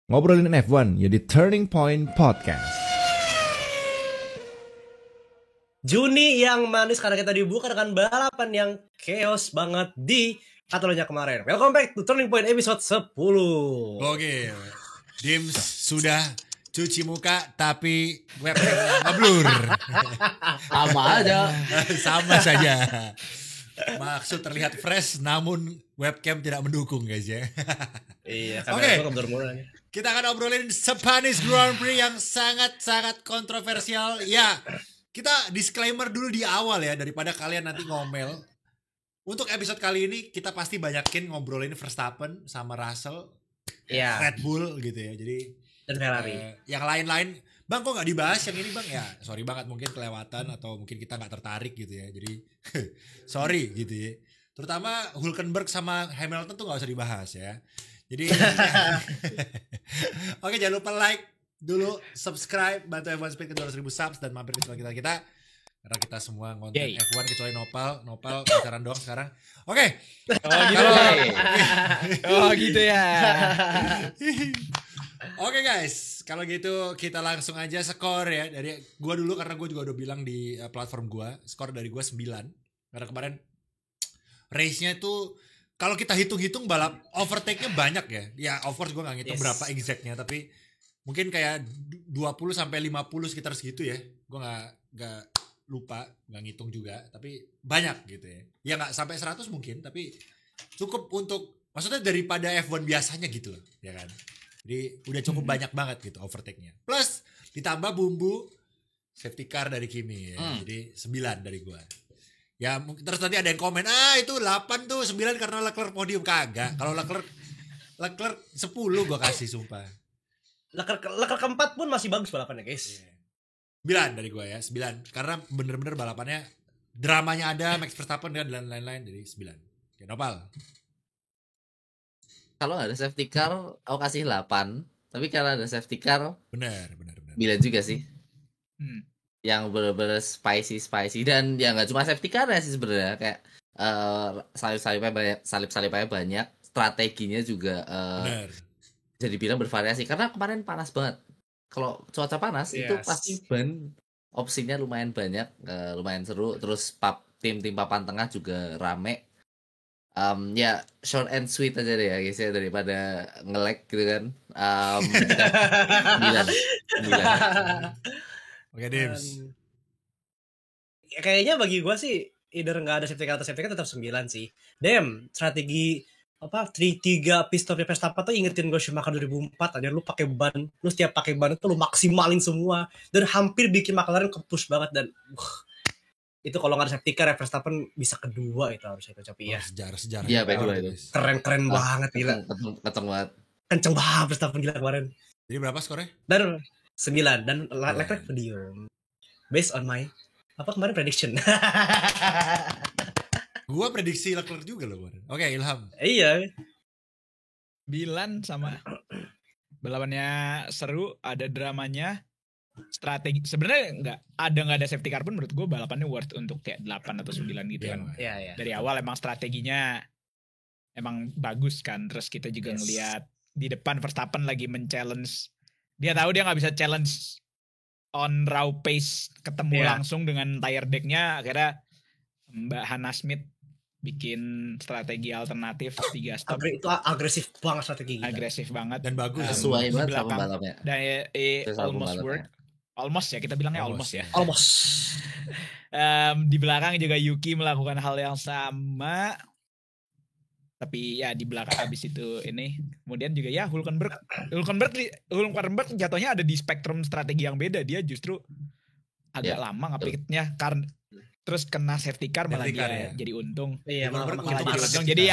Ngobrolin F1 ya di Turning Point Podcast. Juni yang manis karena kita dibuka dengan balapan yang chaos banget di Catalonia kemarin. Welcome back to Turning Point episode 10. Oke, Dims sudah cuci muka tapi webcamnya ngeblur. Sama aja. Sama saja. Maksud terlihat fresh namun webcam tidak mendukung guys ya. Iya, Oke. karena itu murah. Kita akan obrolin Spanish Grand Prix yang sangat-sangat kontroversial. Ya, kita disclaimer dulu di awal ya daripada kalian nanti ngomel. Untuk episode kali ini kita pasti banyakin ngobrolin Verstappen sama Russell, Iya. Red Bull gitu ya. Jadi Dan Ferrari. yang lain-lain, bang kok nggak dibahas yang ini bang? Ya sorry banget mungkin kelewatan atau mungkin kita nggak tertarik gitu ya. Jadi sorry gitu ya. Terutama Hülkenberg sama Hamilton tuh nggak usah dibahas ya. Jadi oke, jangan lupa like dulu, subscribe, bantu F1 Speed ke 200.000 subs dan mampir ke channel kita karena kita semua ngonten Yay. F1 kecuali Nopal pacaran doang sekarang. Oke. Oh gitu. Oh gitu ya. Oke guys, kalau gitu kita langsung aja skor ya dari gua dulu karena gua juga udah bilang di platform gua, skor dari gua 9. Karena kemarin race-nya itu kalau kita hitung-hitung balap overtake-nya banyak ya. Ya of course gua enggak ngitung berapa exactnya tapi mungkin kayak 20 sampai 50 sekitar segitu ya. Gua enggak lupa, enggak ngitung juga, tapi banyak gitu ya. Ya enggak sampai 100 mungkin, tapi cukup untuk maksudnya daripada F1 biasanya gitu loh, ya kan. Jadi udah cukup banyak banget gitu overtake-nya. Plus ditambah bumbu safety car dari Kimi ya. Jadi 9 dari gua. Ya terus nanti ada yang komen, itu 8 tuh 9 karena Leclerc podium. Kagak. Kalau Leclerc 10 gua kasih sumpah. Leclerc keempat pun masih bagus balapannya, guys. 9 dari gua ya, 9. Karena bener-bener balapannya dramanya ada, Max Verstappen dan lain-lain dari 9. Ya Nopal. Kalau nggak ada safety car, aku kasih 8. Tapi kalau ada safety car, Bener. 9 juga sih. Yang bener-bener spicy dan ya nggak cuma safety car ya sih sebenarnya, kayak salip-salipnya banyak, strateginya juga Bener. bisa dibilang bervariasi karena kemarin panas banget. Kalau cuaca panas itu pasti ban opsinya lumayan banyak, lumayan seru. Terus tim-tim papan tengah juga rame. Ya short and sweet aja deh ya guys ya, daripada nge-lag gitu kan. 9. Oke, Dims. Kayaknya bagi gue sih either nggak ada safety car atau safety car tetap 9 sih. Strategi 3 pit stopnya Verstappen tuh ingetin gue Schumacher 2004 aja. Lu pakai ban, lu setiap pakai ban itu lu maksimalin semua dan hampir bikin McLaren ke-push banget. Dan itu kalau nggak ada safety car ya Verstappen bisa kedua itu harusnya itu, tapi ya Sejarah. Iya, kedua itu. keren banget gila. Kenceng banget. Kenceng banget Verstappen gila kemarin. Jadi berapa skornya? Dan 9 dan Leclerc podium. Based on my kemarin prediction. Gua prediksi Leclerc juga loh kemarin. Oke, Ilham. Iya. 9 sama. Balapannya seru, ada dramanya, strategi. Sebenarnya nggak ada safety car pun menurut gue balapannya worth untuk kayak 8 atau 9 gitu kan. Iya. Dari awal emang strateginya emang bagus kan. Terus kita juga ngelihat di depan Verstappen lagi men-challenge. Dia tahu dia nggak bisa challenge on raw pace ketemu langsung dengan tire decknya. Akhirnya Mbak Hannah Smith bikin strategi alternatif 3 stop. Itu agresif banget strategi. Agresif banget Dan bagus. Sesuai banget sama balapnya. Dan almost work. Almost ya, kita bilangnya almost ya. Almost. Di belakang juga Yuki melakukan hal yang sama. Tapi ya di belakang habis itu ini. Kemudian juga ya Hülkenberg jatuhnya ada di spektrum strategi yang beda. Dia justru agak lama ngepitnya karena terus kena safety car malah dia jadi untung. Iya, malah jadi untung. Jadi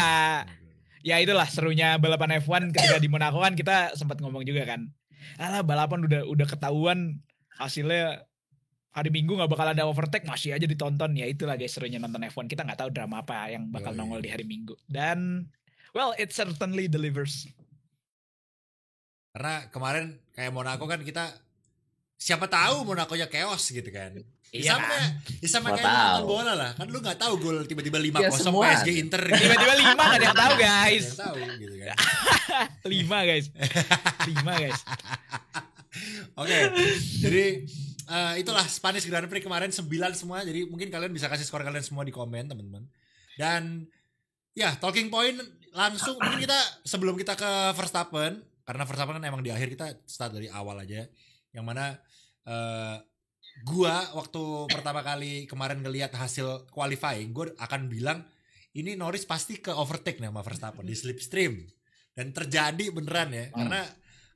ya itulah serunya balapan F1 ketika di Monaco kan kita sempat ngomong juga kan. Balapan udah ketahuan hasilnya hari Minggu gak bakal ada overtake, masih aja ditonton. Ya itulah guys serunya nonton F1. Kita gak tahu drama apa yang bakal nongol di hari Minggu. Dan well, it certainly delivers. Karena kemarin kayak Monaco kan kita siapa tahu Monaco-nya chaos gitu kan. Iya Sama kayak nonton bola lah. Kan lu gak tahu gol tiba-tiba 5-0 PSG Inter. Tiba-tiba 5 gak ada yang tahu guys. Gak tahu gitu kan. 5 guys. Oke. Jadi itulah Spanish Grand Prix kemarin 9 semua. Jadi mungkin kalian bisa kasih skor kalian semua di komen teman-teman. Dan ya talking point langsung mungkin kita sebelum kita ke Verstappen, karena Verstappen kan emang di akhir, kita start dari awal aja. Yang mana gua waktu pertama kali kemarin ngelihat hasil qualifying, gua akan bilang ini Norris pasti ke overtake nih sama Verstappen di slipstream. Dan terjadi beneran ya. Karena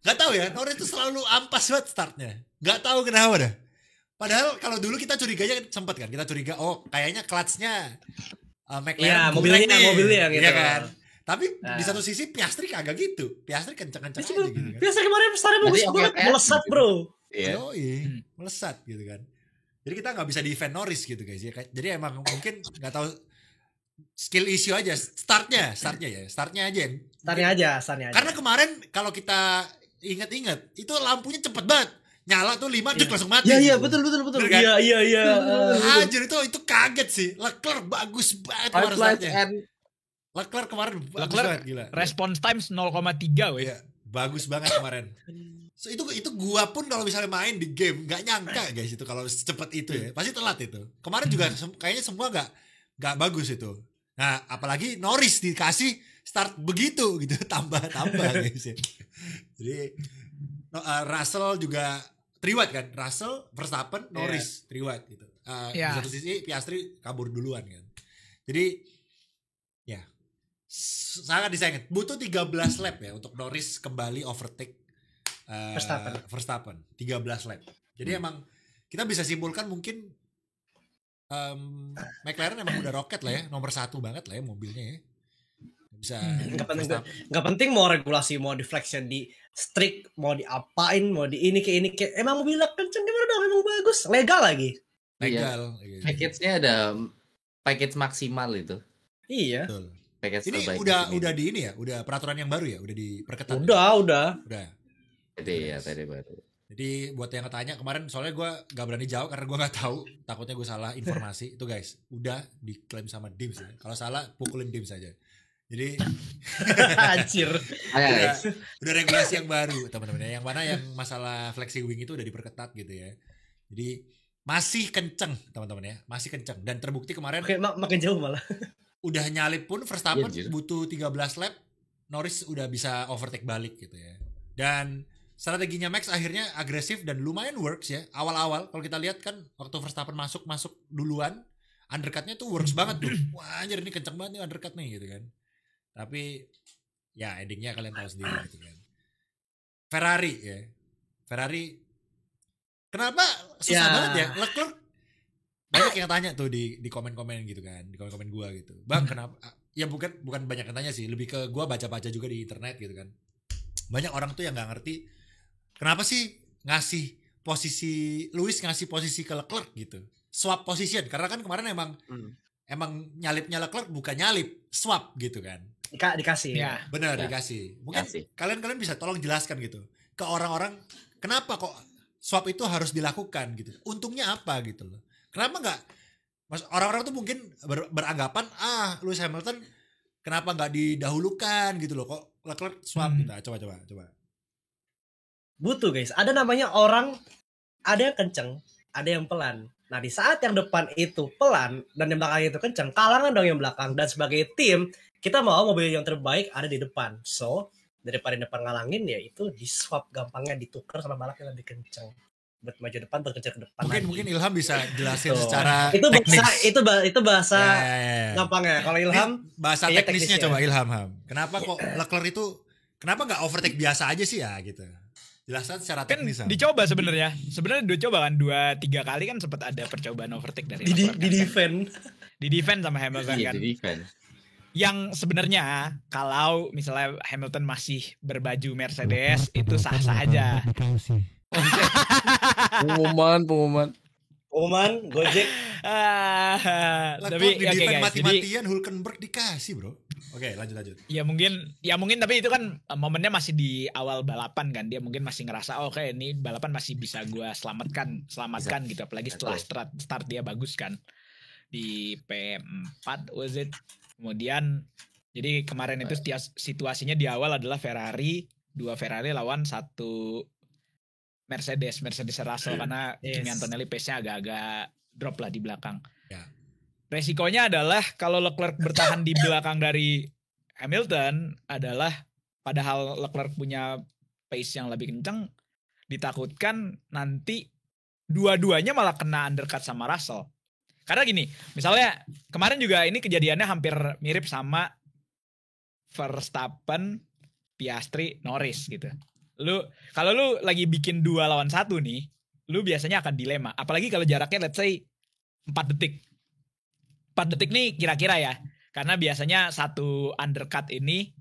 gak tahu ya, Norris itu selalu ampas banget startnya. Gak tahu kenapa dah. Padahal kalau dulu kita curiganya sempet kan, kita curiga kayaknya clutch-nya McLaren mobilnya gitu. Iya kan. Tapi di satu sisi Piastri kagak gitu. Piastri kenceng-kenceng aja gitu kan. Piastri kemarin startnya bagus banget, melesat bro. Melesat gitu kan. Jadi kita nggak bisa defend Norris gitu guys ya. Jadi emang mungkin nggak tahu skill issue aja. Startnya aja. Karena kemarin kalau kita ingat-ingat itu lampunya cepet banget. Nyala tuh 5 detik langsung mati. Iya betul. Kan? Iya. Anjir itu kaget sih. Leclerc bagus banget kemarin startnya. Leclerc kemarin bagus banget gila. Response time 0,3 weh. Iya, bagus banget kemarin. So, itu gua pun kalau misalnya main di game nggak nyangka guys itu kalau secepat itu ya. Pasti telat itu. Kemarin juga kayaknya semua nggak bagus itu. Nah, apalagi Norris dikasih start begitu gitu, tambah guys ya. Jadi Russell juga triwat kan. Russell, Verstappen, Norris triwat gitu. Di satu sisi Piastri kabur duluan kan. Jadi ya sangat disayangkan. Butuh 13 lap ya untuk Norris kembali overtake Verstappen 13 lap. Jadi emang kita bisa simpulkan mungkin McLaren emang udah roket lah ya, nomor 1 banget lah ya mobilnya ya. Bisa nggak penting mau regulasi, mau deflection di strict, mau diapain, mau di ini kayak emang mobilnya kenceng gimana dong, emang bagus, legal lagi. Legal. Package-nya ada package maksimal itu. Iya. Betul. Package ini udah di ini ya, udah peraturan yang baru ya, udah diperketat. Udah. Tadi baru. Jadi buat yang tanya kemarin, soalnya gue gak berani jawab karena gue gak tahu, takutnya gue salah informasi. Itu guys, udah diklaim sama Dims ya. Kalau salah pukulin Dims aja. Jadi anjir. Udah regulasi yang baru teman-teman ya. Yang mana yang masalah flexi wing itu udah diperketat gitu ya. Jadi masih kenceng teman-teman ya, masih kenceng. Dan terbukti kemarin makin jauh malah. Udah nyalip pun Verstappen butuh 13 lap, Norris udah bisa overtake balik gitu ya. Dan strateginya Max akhirnya agresif dan lumayan works ya. Awal-awal kalau kita lihat kan waktu Verstappen masuk duluan, undercutnya tuh works banget tuh. Wah anjir ini kenceng banget nih undercut nih gitu kan. Tapi ya endingnya kalian tahu sendiri gitu kan. Ferrari kenapa susah banget ya? Leclerc banyak yang tanya tuh di komen-komen gitu kan, di komen-komen gua gitu. Bang kenapa? Ya bukan banyak yang tanya sih, lebih ke gua baca-baca juga di internet gitu kan. Banyak orang tuh yang nggak ngerti kenapa sih ngasih posisi ke Leclerc gitu, swap position, karena kan kemarin emang nyalipnya Leclerc bukan nyalip, swap gitu kan. Dikasih ya. Bener ya. Dikasih. Mungkin kalian bisa tolong jelaskan gitu ke orang-orang kenapa kok swap itu harus dilakukan gitu, untungnya apa gitu loh. Kenapa nggak, orang-orang tuh mungkin beranggapan Lewis Hamilton kenapa nggak didahulukan gitu loh, kok Leclerc swap gitu. Coba. Butuh guys, ada namanya orang, ada yang kenceng, ada yang pelan. Nah di saat yang depan itu pelan dan yang belakang itu kenceng, kalangan dong yang belakang. Dan sebagai tim kita mau mobil yang terbaik ada di depan. So daripada depan ngalangin ya itu di swap, gampangnya ditukar sama balap yang lebih kenceng. Buat maju depan, berkejar ke depan. Mungkin Ilham bisa jelasin secara teknis. Itu bahasa gampangnya. Kalau Ilham bahasa teknisnya coba Ilham. Kenapa kok Leclerc itu kenapa nggak overtake biasa aja sih ya gitu? Jelaskan secara teknis. Kan dicoba sebenarnya udah coba kan 2-3 kali kan sempat ada percobaan overtake dari di defend sama Hamilton kan. Di defend. Yang sebenarnya kalau misalnya Hamilton masih berbaju Mercedes itu sah-sah aja. Pengumuman Gojek Tapi di defend guys, mati-matian Hülkenberg dikasih bro. Oke, lanjut. Ya mungkin tapi itu kan momennya masih di awal balapan kan, dia mungkin masih ngerasa oke, ini balapan masih bisa gue selamatkan gitu, apalagi setelah start dia bagus kan di P4 was it. Kemudian jadi kemarin itu situasinya di awal adalah dua Ferrari lawan satu Mercedes Russell karena Kimi Antonelli pace-nya agak-agak drop lah di belakang. Ya. Resikonya adalah kalau Leclerc bertahan di belakang dari Hamilton adalah padahal Leclerc punya pace yang lebih kencang, ditakutkan nanti dua-duanya malah kena undercut sama Russell. Karena gini, misalnya kemarin juga ini kejadiannya hampir mirip sama Verstappen, Piastri, Norris gitu. Kalau lu lagi bikin 2 lawan 1 nih, lu biasanya akan dilema. Apalagi kalau jaraknya let's say 4 detik. 4 detik nih kira-kira ya. Karena biasanya satu undercut ini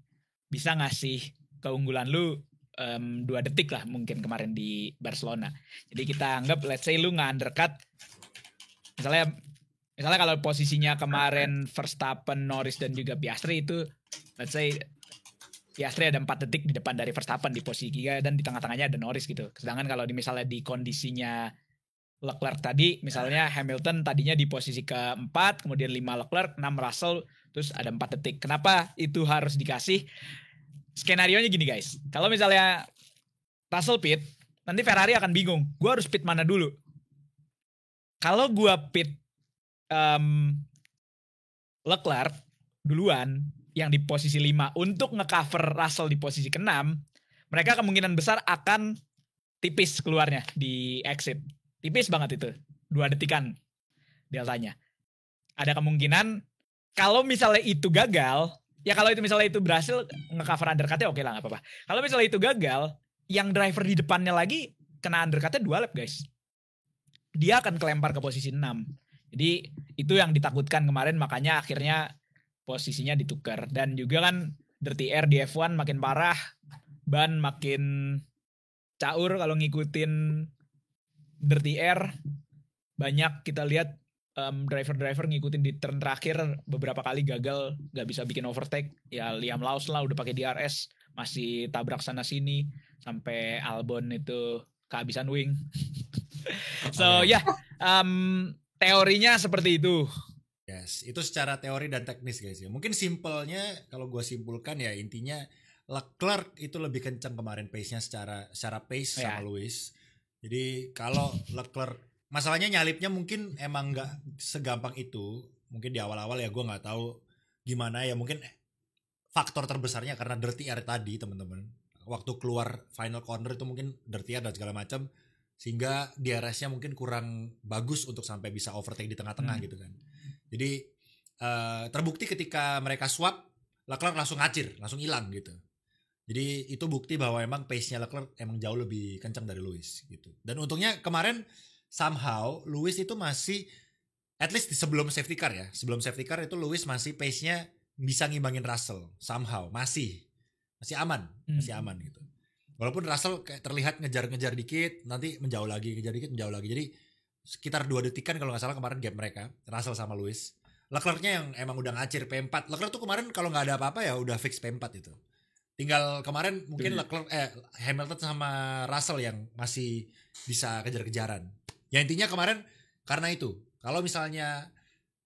bisa ngasih keunggulan lu 2 detik lah mungkin kemarin di Barcelona. Jadi kita anggap let's say lu nge-undercut. Misalnya kalau posisinya kemarin Verstappen, Norris dan juga Piastri itu let's say Piastri ada 4 detik di depan dari Verstappen di posisi 3 dan di tengah-tengahnya ada Norris gitu. Sedangkan kalau misalnya di kondisinya Leclerc tadi, misalnya Hamilton tadinya di posisi ke-4, kemudian 5 Leclerc, 6 Russell, terus ada 4 detik. Kenapa itu harus dikasih? Skenarionya gini guys, kalau misalnya Russell pit, nanti Ferrari akan bingung, gue harus pit mana dulu? Kalau gue pit Leclerc duluan, yang di posisi 5 untuk nge-cover Russell di posisi ke-6, mereka kemungkinan besar akan tipis keluarnya di exit. Tipis banget itu. 2 detikan deltanya. Ada kemungkinan kalau misalnya itu gagal, ya kalau itu misalnya itu berhasil nge-cover undercutnya oke lah gak apa-apa. Kalau misalnya itu gagal, yang driver di depannya lagi kena undercutnya 2 lap guys. Dia akan kelempar ke posisi 6. Jadi itu yang ditakutkan kemarin, makanya akhirnya posisinya ditukar. Dan juga kan dirty air di F1 makin parah, ban makin caur kalau ngikutin dirty air. Banyak kita lihat driver-driver ngikutin di turn terakhir beberapa kali gagal, gak bisa bikin overtake. Ya Liam Lawson lah udah pakai DRS masih tabrak sana sini sampai Albon itu kehabisan wing. So teorinya seperti itu. Yes, itu secara teori dan teknis guys ya. Mungkin simpelnya kalau gue simpulkan ya intinya Leclerc itu lebih kencang kemarin pace-nya secara pace sama Lewis. Jadi kalau Leclerc masalahnya nyalipnya mungkin emang nggak segampang itu. Mungkin di awal-awal ya gue nggak tahu gimana ya, mungkin faktor terbesarnya karena dirty air tadi teman-teman. Waktu keluar final corner itu mungkin dirty air dan segala macam sehingga DRS-nya mungkin kurang bagus untuk sampai bisa overtake di tengah-tengah gitu kan. Jadi terbukti ketika mereka swap, Leclerc langsung ngacir, langsung hilang gitu. Jadi itu bukti bahwa emang pace-nya Leclerc emang jauh lebih kencang dari Lewis gitu. Dan untungnya kemarin somehow Lewis itu masih at least sebelum safety car ya. Sebelum safety car itu Lewis masih pace-nya bisa ngimbangin Russell somehow, masih aman, gitu. Walaupun Russell kayak terlihat ngejar-ngejar dikit, nanti menjauh lagi, ngejar dikit, menjauh lagi. Jadi sekitar 2 detikan kalau nggak salah kemarin gap mereka, Russell sama Lewis. Leclerc-nya yang emang udah ngacir P4. Leclerc tuh kemarin kalau nggak ada apa-apa ya udah fix P4 itu. Tinggal kemarin mungkin Hamilton sama Russell yang masih bisa kejar-kejaran. Ya intinya kemarin karena itu. Kalau misalnya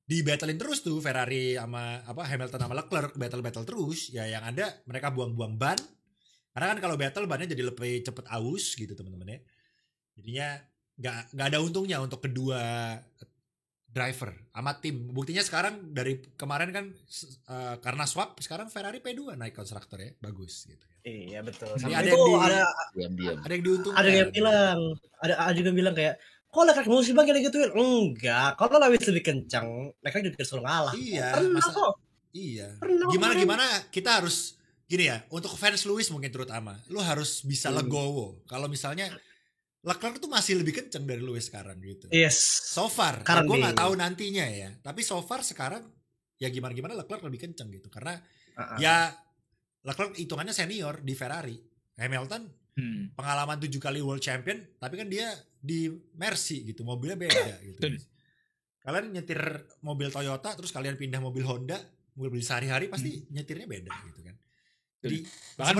di battlein terus tuh Ferrari sama Hamilton sama Leclerc battle terus, ya yang ada mereka buang-buang ban. Karena kan kalau battle bannya jadi lebih cepet aus gitu teman-teman ya. Jadinya nggak ada untungnya untuk kedua driver sama tim. Buktinya sekarang dari kemarin kan karena swap sekarang Ferrari P2 naik konstruktor ya, bagus gitu. Iya betul. Jadi ada yang diuntungkan. Ada yang juga bilang kayak, kok Leclerc musim bang kayak gituin? Enggak, kalau Lewis lebih kencang, Leclerc juga selalu ngalah. Iya. Iya. Gimana kita harus gini ya, untuk fans Lewis mungkin terutama, lu harus bisa legowo. Kalau misalnya Leclerc tuh masih lebih kenceng dari Lewis sekarang gitu. Yes. So far, ya gue nggak tahu nantinya ya. Tapi so far sekarang ya gimana Leclerc lebih kenceng gitu. Karena ya Leclerc hitungannya senior di Ferrari. Hamilton pengalaman 7 kali World Champion, tapi kan dia di Mercy gitu, mobilnya beda gitu. Kalian nyetir mobil Toyota terus kalian pindah mobil Honda, mobil sehari-hari pasti nyetirnya beda gitu kan. Jadi bahkan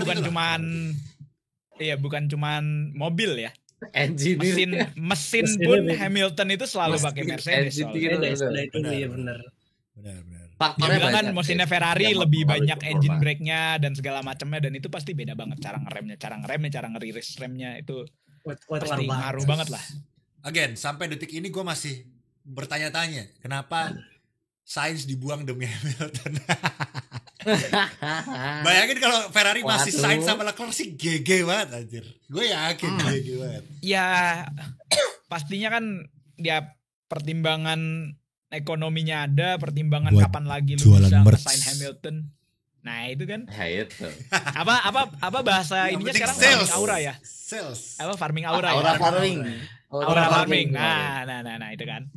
bukan cuman mobil ya. Mesin pun Hamilton itu selalu pakai Mercedes. Iya benar. Dia bilang kan mesinnya Ferrari lebih banyak engine brake-nya dan segala macamnya, dan itu pasti beda banget cara ngeremnya, cara ngeriris remnya itu pasti ngaruh banget lah. Again, sampai detik ini gue masih bertanya-tanya kenapa Sainz dibuang demi Hamilton. Bayangin kalau Ferrari masih Sainz sama Leclerc sih GG banget anjir. Gue yakin GG banget. Ya pastinya kan dia pertimbangan ekonominya ada, pertimbangan buat kapan lagi lu bisa nge-sign Hamilton. Nah itu kan. Itu. Apa bahasa ininya sekarang sales. Farming aura ya? Sales. Apa farming aura ya? Aura farming. Nah itu kan.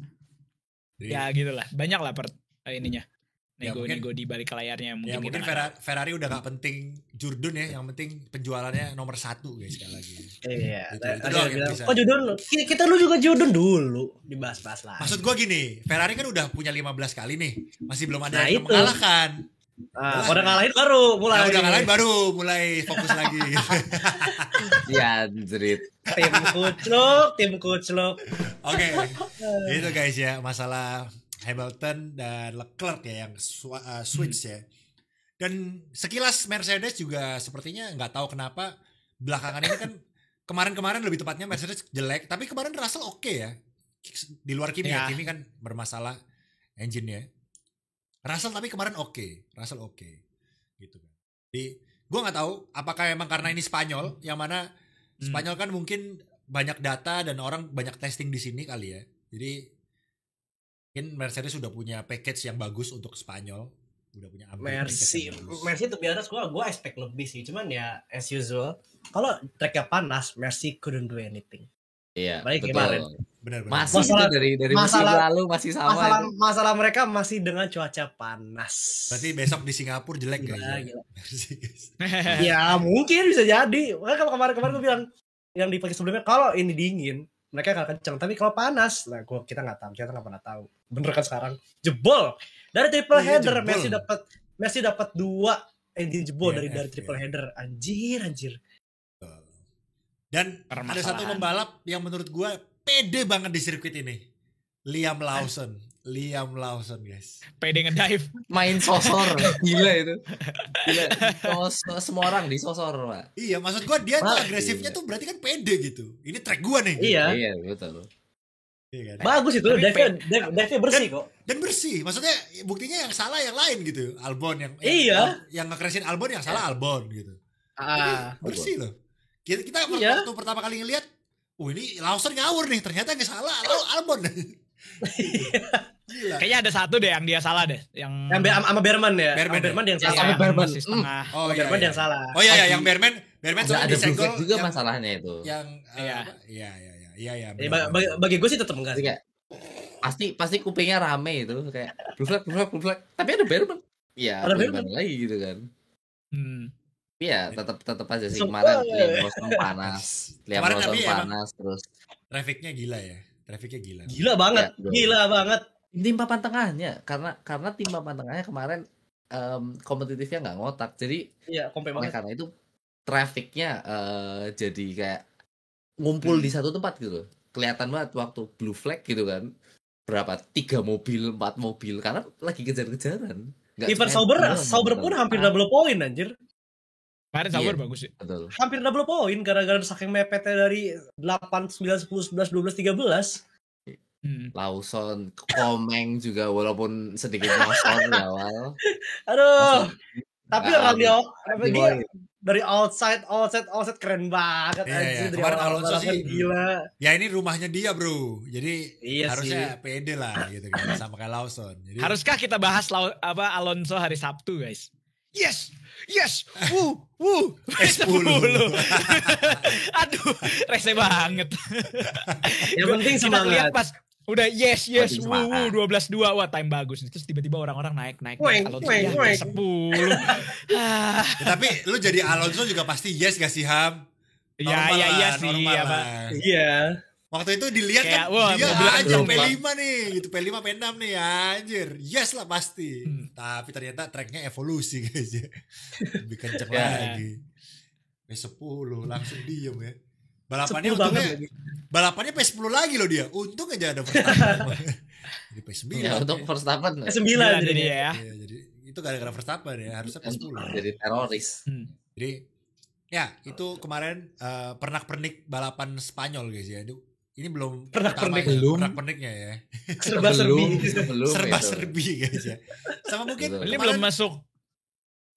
Ya gitulah. Banyak lah ininya. Nego di balik layarnya mungkin Ferrari udah gak penting Jordan ya, yang penting penjualannya nomor 1 guys sekali lagi. Iya. Oh Jordan, kita lu juga Jordan dulu dibahas-bahas lah. Maksud gua gini, Ferrari kan udah punya 15 kali nih, masih belum ada yang mengalahkan. Udah ngalahin baru mulai. Udah ngalahin baru mulai fokus lagi. Ya, jerit. Tim kucluk. Oke. Itu guys ya masalah Hamilton dan Leclerc ya yang switch ya. Dan sekilas Mercedes juga sepertinya nggak tahu kenapa belakangan ini kan kemarin lebih tepatnya Mercedes jelek, tapi kemarin Russell oke ya. Di luar Kimi ya, Kimi kan bermasalah engine-nya. Russell tapi kemarin Russell oke. Gitu kan. Jadi gue nggak tahu apakah emang karena ini Spanyol, yang mana Spanyol kan mungkin banyak data dan orang banyak testing di sini kali ya. Jadi mungkin Mercedes sudah punya package yang bagus untuk Spanyol, udah punya Mercy itu biasa gue expect lebih sih, cuman ya as usual kalau tracknya panas Mercy couldn't do anything. Iya, baik kemarin. Benar. Masih dari masalah lalu masih sama. Masalah mereka masih dengan cuaca panas. Berarti besok di Singapura jelek guys. Ya mungkin bisa jadi. Makanya kemarin gue bilang yang di pagi sebelumnya kalau ini dingin mereka akan kencang, tapi kalau panas, nah kita nggak pernah tahu. Bener kan sekarang jebol dari triple header, Messi dapat 2 engine jebol dari triple header, anjir. Dan ada satu pembalap yang menurut gue pede banget di sirkuit ini, Liam Lawson guys. Pede ngedive, main sosor, gila itu. Gila, semua orang disosor pak. Iya, maksud gue dia tuh agresifnya tuh berarti kan pede gitu. Ini track gue nih. Iya betul. Iya, kan? Bagus itu, dive bersih kok. Dan bersih, maksudnya buktinya yang salah yang lain gitu. Albon yang nge-crashin Albon, yang salah Albon gitu. Bersih loh. Kita waktu pertama kali ngelihat, ini Lawson ngawur nih, ternyata yang salah Albon. Gila. Kayaknya ada satu deh yang dia salah deh, yang sama Berman ya. Berman yang salah. Sama Berman setengah. Berman yang salah. Oh iya, yang Berman soalnya ada disenggol juga masalahnya itu. Yang iya. Bagi gue sih tetap enggak sih. Pasti kupingnya rame itu kayak blue flag. Tapi ada Berman. Iya, ada Berman lagi gitu kan. Iya, tetap aja sih kemarin Liam Lawson panas terus. Trafficnya gila ya. Gila banget. Tim papan tengahnya karena tim papan tengahnya kemarin kompetitifnya nggak ngotak, jadi kompe banget. Karena itu trafficnya jadi kayak ngumpul di satu tempat gitu, kelihatan banget waktu blue flag gitu kan, berapa 3 mobil 4 mobil karena lagi kejar-kejaran. Even Sauber pun hampir double point anjir. Kemarin Sauber bagus sih. Betul. Hampir double point gara-gara saking mepetnya dari 8, 9, 10, 11, 12, 13. Lawson, Komeng juga walaupun sedikit nyosor di awal. Aduh. Tapi orang dia dari outside keren banget anjir. Kemarin Alonso sih gila. Ya ini rumahnya dia, Bro. Jadi harusnya pede lah gitu kan sama kayak Lawson. Jadi, haruskah kita bahas Alonso hari Sabtu, guys? Yes. Woo. 10. Aduh, rese banget. Yang penting semangat. Kita lihat pas udah yes, 12-2, wah time bagus. Terus tiba-tiba orang-orang naik. Alonso 10. Tapi lu jadi Alonso juga pasti yes gak sih, Ham? Iya sih. Iya. Waktu itu dilihat Kayak, kan wah, dia mobil aja kenceng, P5 nih gitu, P5 P6 nih anjir, yes lah pasti. Tapi ternyata tracknya evolusi guys ya, lebih kenceng Ya. lagi. P10 langsung diem ya. Balapannya 10 banget untungnya lagi. balapannya P10 lagi loh dia, untung aja ada Verstappen. Jadi P9 Ya untuk Verstappen 9 Sembilan jadi jadi ya. ya, jadi itu gara-gara Verstappen ya, harusnya P10. jadi teroris. Jadi ya itu kemarin pernak-pernik balapan Spanyol guys ya. Ini belum Pernak-pernik. utama pernak-perniknya ya. serba-serbi. Belum Serba itu. serbi guys ya. Sama mungkin Betul. Ini kemarin, belum masuk.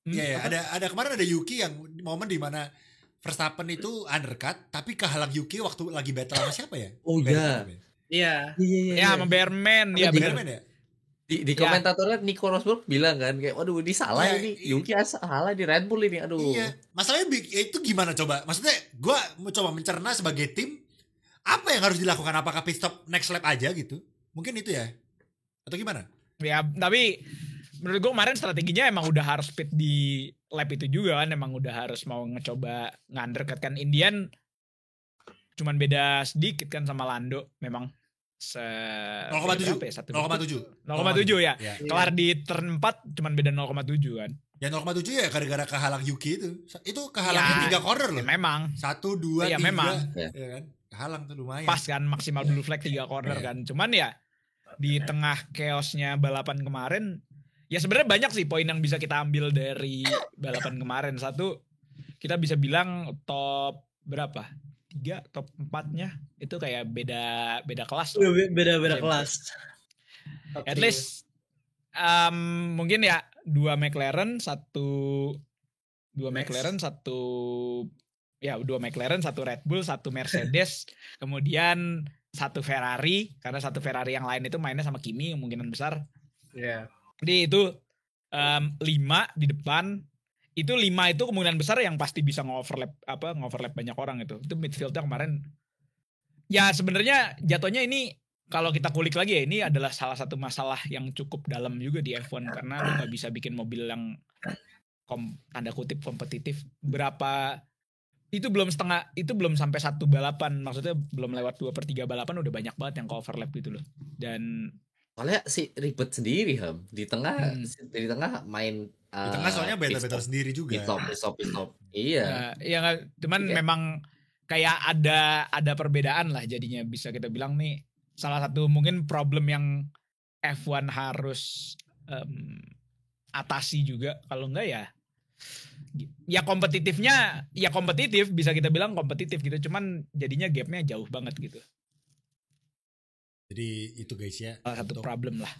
ya, ada kemarin ada Yuki yang momen di mana Verstappen itu undercut tapi kehalang Yuki waktu lagi battle sama siapa ya? Oh, iya. Iya. Ya sama Bearman ya benar. Bener ya? Di Ya. komentatornya Nico Rosberg bilang kan kayak waduh ini salah Ya, ini Yuki salah di Red Bull ini aduh. Iya. Masalahnya itu gimana coba? Maksudnya gue mau coba mencerna sebagai tim apa yang harus dilakukan? Apakah pit stop next lap aja gitu? Mungkin itu ya? Atau gimana? Ya tapi menurut gue kemarin strateginya emang udah harus pit di lap itu juga kan, emang udah harus mau ngecoba nge-undercut kan. Indian cuman beda sedikit kan sama Lando memang 0,7 berapa ya? 0,7 0,7 ya. Ya. Kelar di turn 4 cuman beda 0,7 kan. Ya 0,7 ya gara-gara kehalang Yuki itu. Itu kehalangnya Ya, 3 corner loh. Ya memang 1, 2, Iya, 3. memang. Ya kan? Kehalang tuh lumayan. pas kan maksimal blue flag 3 corner Iya. kan. Cuman ya di tengah chaosnya balapan kemarin ya sebenarnya banyak sih poin yang bisa kita ambil dari balapan kemarin. Satu, kita bisa bilang top berapa? 3, top 4-nya itu kayak beda kelas. lah. Beda-beda Iya, kelas. At least mungkin ya 2 McLaren, 1 Red Bull, 1 Mercedes, kemudian 1 Ferrari, karena 1 Ferrari yang lain itu mainnya sama Kimi kemungkinan besar. Iya. Jadi itu 5 di depan. Itu 5 itu kemungkinan besar yang pasti bisa ngoverlap banyak orang itu. Itu midfieldnya kemarin. Ya sebenarnya jatuhnya ini kalau kita kulik lagi ya ini adalah salah satu masalah yang cukup dalam juga di F1 karena lu nggak bisa bikin mobil yang tanda kutip kompetitif. Itu belum sampai 1 balapan, maksudnya belum lewat 2/3 balapan udah banyak banget yang overlap gitu loh. Dan Soalnya si ribet sendiri Ham di tengah main Di tengah soalnya pit battle stop, sendiri juga. pit stop. Iya. cuman Iya. memang kayak ada perbedaan lah jadinya bisa kita bilang nih salah satu mungkin problem yang F1 harus atasi juga kalau enggak ya kompetitif bisa kita bilang kompetitif gitu cuman jadinya gapnya jauh banget gitu. Jadi itu guys ya. Salah satu untuk problem lah.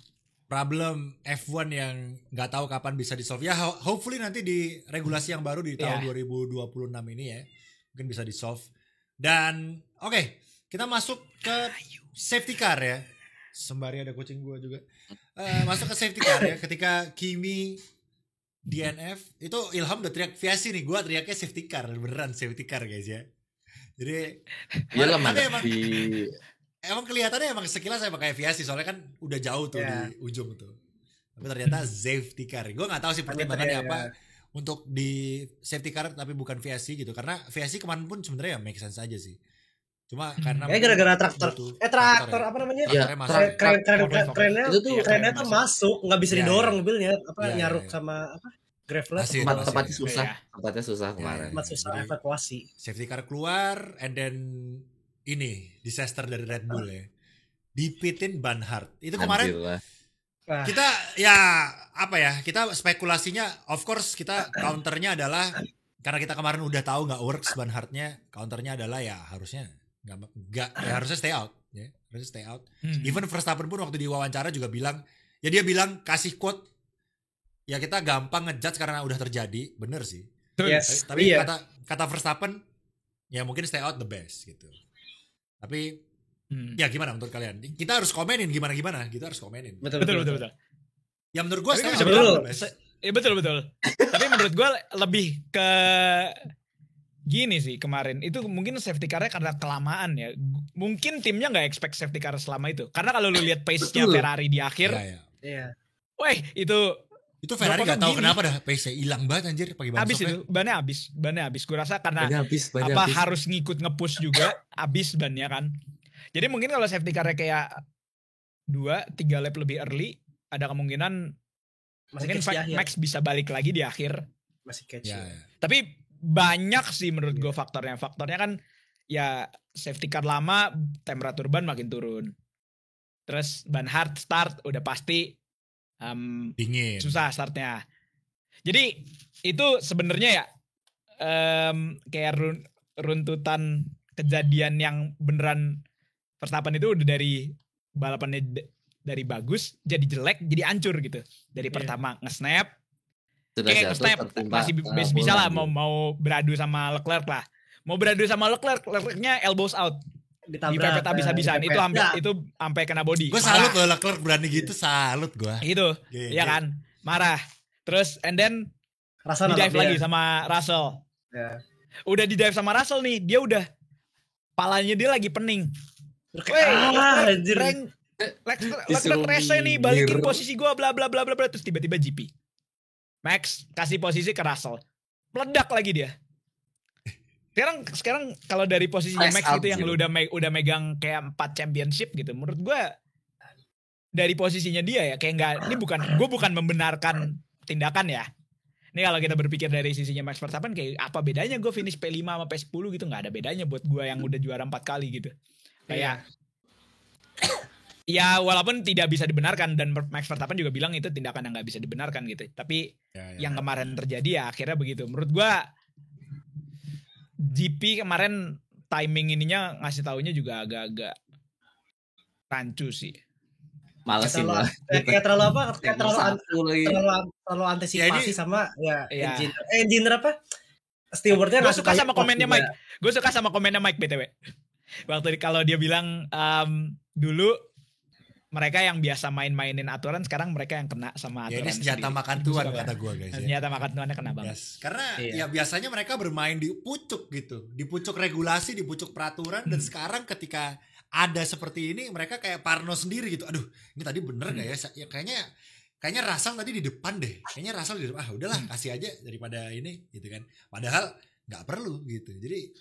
problem F1 yang nggak tahu kapan bisa di-solve. Ya hopefully nanti di regulasi yang baru di tahun 2026 ini ya. Mungkin bisa di-solve. Dan oke, kita masuk ke safety car ya. Sembari ada kucing gua juga. Masuk ke safety car ya. Ketika Kimi DNF, itu Ilham udah teriak Viasi nih. Gua teriaknya safety car. Beneran safety car guys ya. Jadi Iyalah mana emang, di emang kelihatannya emang sekilas emang kayak Viasi. Soalnya kan udah jauh tuh di ujung tuh. Tapi ternyata safety car. Gue gak tahu sih pertimbangannya apa untuk di safety car tapi bukan Viasi gitu. Karena Viasi kemarin pun sebenarnya make sense aja sih. Cuma karena gara-gara traktor apa namanya? Kerennya tuh masuk, nggak bisa didorong mobilnya, nyaruk sama graveler. Tempatnya susah kemarin. Tempat susah evakuasi. Safety car keluar, and then ini disaster dari Red Bull ya. Dipitin Ban Hart. Itu kemarin kita kita spekulasinya, of course kita counternya adalah karena kita kemarin udah tahu nggak works Ban Hart-nya, counternya adalah ya harusnya harusnya stay out ya, harusnya stay out. Even Verstappen pun waktu diwawancara juga bilang, ya dia bilang kasih quote, ya kita gampang ngejudge karena udah terjadi, bener sih. Yes. Tapi kata Verstappen, ya mungkin stay out the best gitu. Tapi ya gimana menurut kalian? Kita harus komenin gimana? Kita harus komenin. Betul. Ya menurut gue stay out the best. Ya betul. Tapi menurut gue lebih ke gini sih kemarin itu mungkin safety car-nya karena kelamaan ya. Mungkin timnya nggak expect safety car selama itu. Karena kalau lu lihat pace-nya Ferrari di akhir, iya. Weh itu Ferrari nggak tahu kenapa dah pace-nya hilang banget anjir pakai ban habis itu bannya habis. Gue rasa karena habis. harus ngikut nge-push juga habis bannya kan. Jadi mungkin kalau safety car kayak 2-3 lap lebih early, ada kemungkinan mungkin Max bisa balik lagi di akhir. Masih catch. Ya. Tapi banyak sih menurut gue faktornya. Faktornya kan ya safety car lama, temperatur ban makin turun. Terus ban hard start udah pasti dingin. Susah startnya. Jadi itu sebenarnya ya kayak runtutan kejadian yang beneran Verstappen itu udah dari balapannya dari bagus jadi jelek jadi hancur gitu. Dari pertama nge-snap kayak nge-snap masih bisa lah mau beradu sama Leclerc lah. Mau beradu sama Leclerc-nya elbows out. Dipepet habis-habisan itu sampai kena body. Gue salut loh Leclerc berani gitu, salut gue. Gitu. Iya kan? Marah. Terus and then di-dive lagi sama Russell. Ya. Udah di-dive sama Russell nih, dia udah palanya dia lagi pening. Anjir. Leclerc rese nih, balikin posisi gue bla bla bla bla bla, terus tiba-tiba GP. Max kasih posisi ke Russell. Meledak lagi dia. Sekarang kalau dari posisinya Max gitu yang lu udah megang kayak 4 championship gitu, menurut gue dari posisinya dia ya kayak enggak, ini bukan membenarkan tindakan ya. Ini kalau kita berpikir dari sisinya Max Verstappen kayak apa bedanya gue finish P5 sama P10 gitu, nggak ada bedanya buat gue yang udah juara 4 kali gitu. Kayak ya walaupun tidak bisa dibenarkan dan Max Verstappen juga bilang itu tindakan yang nggak bisa dibenarkan gitu. Tapi yang kemarin terjadi ya akhirnya begitu. Menurut gue GP kemarin timing ininya ngasih taunya juga agak-agak rancu sih. Malesin lah. Kayak terlalu antisipasi sama engineer apa? Stewardnya gue suka sama komennya Mike. Gue suka sama komennya Mike BTW. Waktu kalau dia bilang dulu mereka yang biasa main-mainin aturan, sekarang mereka yang kena sama aturan. Ya ini senjata makan tuan kata gue guys. Senjata makan tuannya kena banget. Karena ya biasanya mereka bermain di pucuk gitu, di pucuk regulasi, di pucuk peraturan, dan sekarang ketika ada seperti ini mereka kayak parno sendiri gitu. Aduh, ini tadi bener gak ya? Ya kayaknya Russell tadi di depan deh. Kayaknya Russell di depan. Udahlah kasih aja daripada ini gitu kan. Padahal nggak perlu gitu. Jadi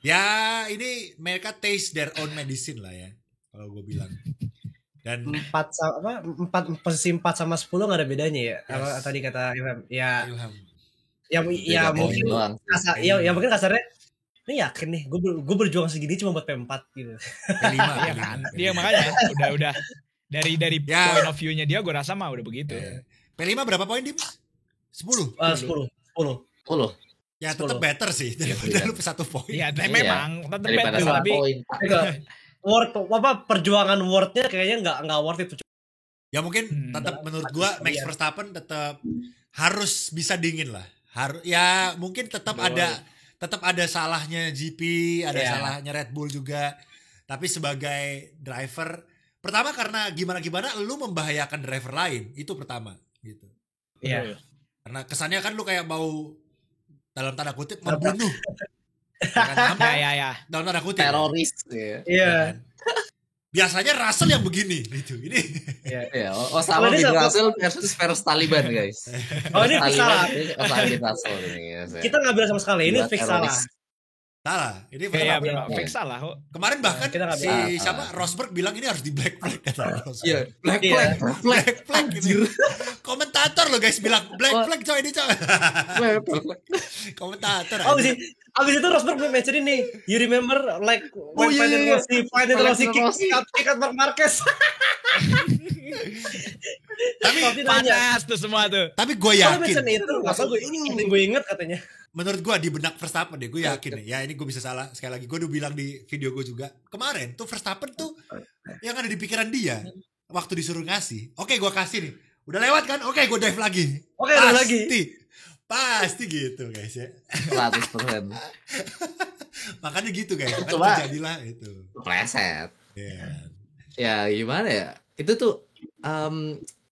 ya ini mereka taste their own medicine lah ya kalau gue bilang. Dan posisi 4 sama 10 nggak ada bedanya ya. Yes. Tadi kata Ilham. Ya mungkin mungkin kasarnya. Ini yakin nih, gue berjuang segini cuma buat P4 gitu. P5 ya kan. Dia makanya udah dari point of view-nya dia gue rasa mah udah begitu. P5 berapa poin, Dim? 10. 10. Ya tetap better sih daripada lu 1 poin. Iya, memang tetap better tapi perjuangan worth-nya kayaknya enggak worth itu. Ya mungkin tetap menurut gua Max Verstappen tetap harus bisa dingin lah. Ya mungkin tetap ada salahnya GP, ada salahnya Red Bull juga. Tapi sebagai driver, pertama karena gimana lu membahayakan driver lain, itu pertama gitu. Iya. Karena kesannya kan lu kayak mau dalam tanda kutip membunuh. Ya. Dalam tanda kutip. Teroris. Iya. Biasanya Russell yang begini gitu. Ini. Iya. Sama di Russell versus Taliban guys. Ini fix salah. Kita nggak bilang sama sekali. Ini fix salah. Salah. Ini fix salah. Kemarin bahkan siapa Rosberg bilang ini harus di black flag kata Rosberg. Iya. Black flag. Komentator loh guys bilang black flag coy ini coy. Komentator. Abis itu Rosberg mention ini, you remember like when Valentino Rossi kick out Marc Marquez. Tapi panas tuh semua tuh. Tapi gue yakin. Gue inget katanya. Menurut gue di benak Verstappen deh, gue yakin nih. Ya ini gue bisa salah sekali lagi. Gue udah bilang di video gue juga kemarin tuh Verstappen tuh yang ada di pikiran dia waktu disuruh ngasih. Oke, gue kasih nih. Udah lewat kan? Oke, gue dive lagi. Oke, udah lagi. Pasti gitu guys ya. 100%. Makanya gitu guys. Coba jadilah itu. Pleset. Ya gimana ya? Itu tuh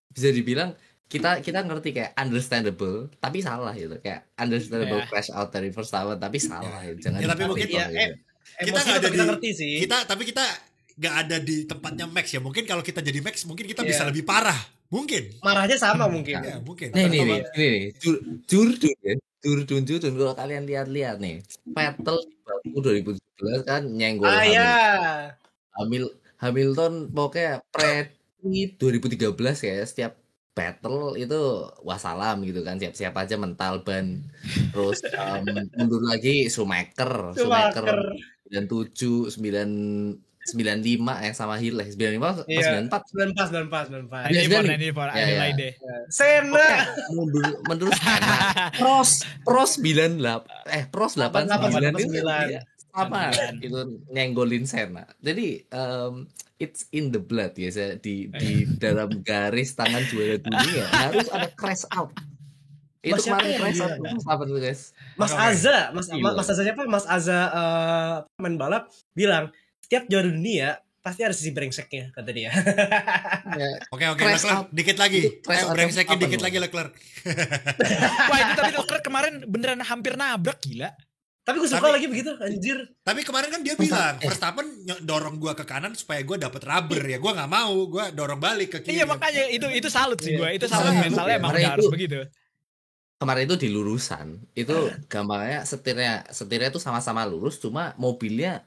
bisa dibilang kita ngerti kayak understandable tapi salah gitu. Kayak understandable crash out dari Verstappen tapi salah ya. Jangan tapi mungkin kita nggak ada kita ngerti sih. Tapi kita nggak ada di tempatnya Max ya. Mungkin kalau kita jadi Max mungkin kita bisa lebih parah. Mungkin. Marahnya sama mungkin. Ya, mungkin. Nah, ini. Jurdun kalau kalian lihat-lihat nih. Vettel di Baku 2017 kan nyenggol Hamilton pokoknya pre 2013 ya, setiap battle itu wassalam gitu kan, siap-siap aja mental ban. Terus mundur lagi Schumacher 97, 95 yang sama Hill 95 Iya, 94. 94. Adelaide. Senna. Mundur Senna. Pros 98 Pros 89 sama itu nyenggolin Senna. Jadi it's in the blood ya, di dalam garis tangan juara dunia harus ada crash out. Itu kemarin crash out apa tuh guys? Mas Azza siapa? Mas Azza main balap bilang setiap juara dunia pasti ada sisi brengseknya, kata dia. Oke, Leclerc dikit lagi. Brengseknya dikit lagi Leclerc. Wah, itu tapi Leclerc kemarin beneran hampir nabrak, gila. Tapi gue suka lagi begitu, anjir. Tapi kemarin kan dia bilang Verstappen dorong gue ke kanan supaya gue dapet rubber ya. Gue nggak mau, gue dorong balik ke kiri. Iya, makanya itu salut sih gue. Itu salut mentalnya emang udah harus begitu. Kemarin itu di lurusan, itu gampangnya setirnya tuh sama-sama lurus, cuma mobilnya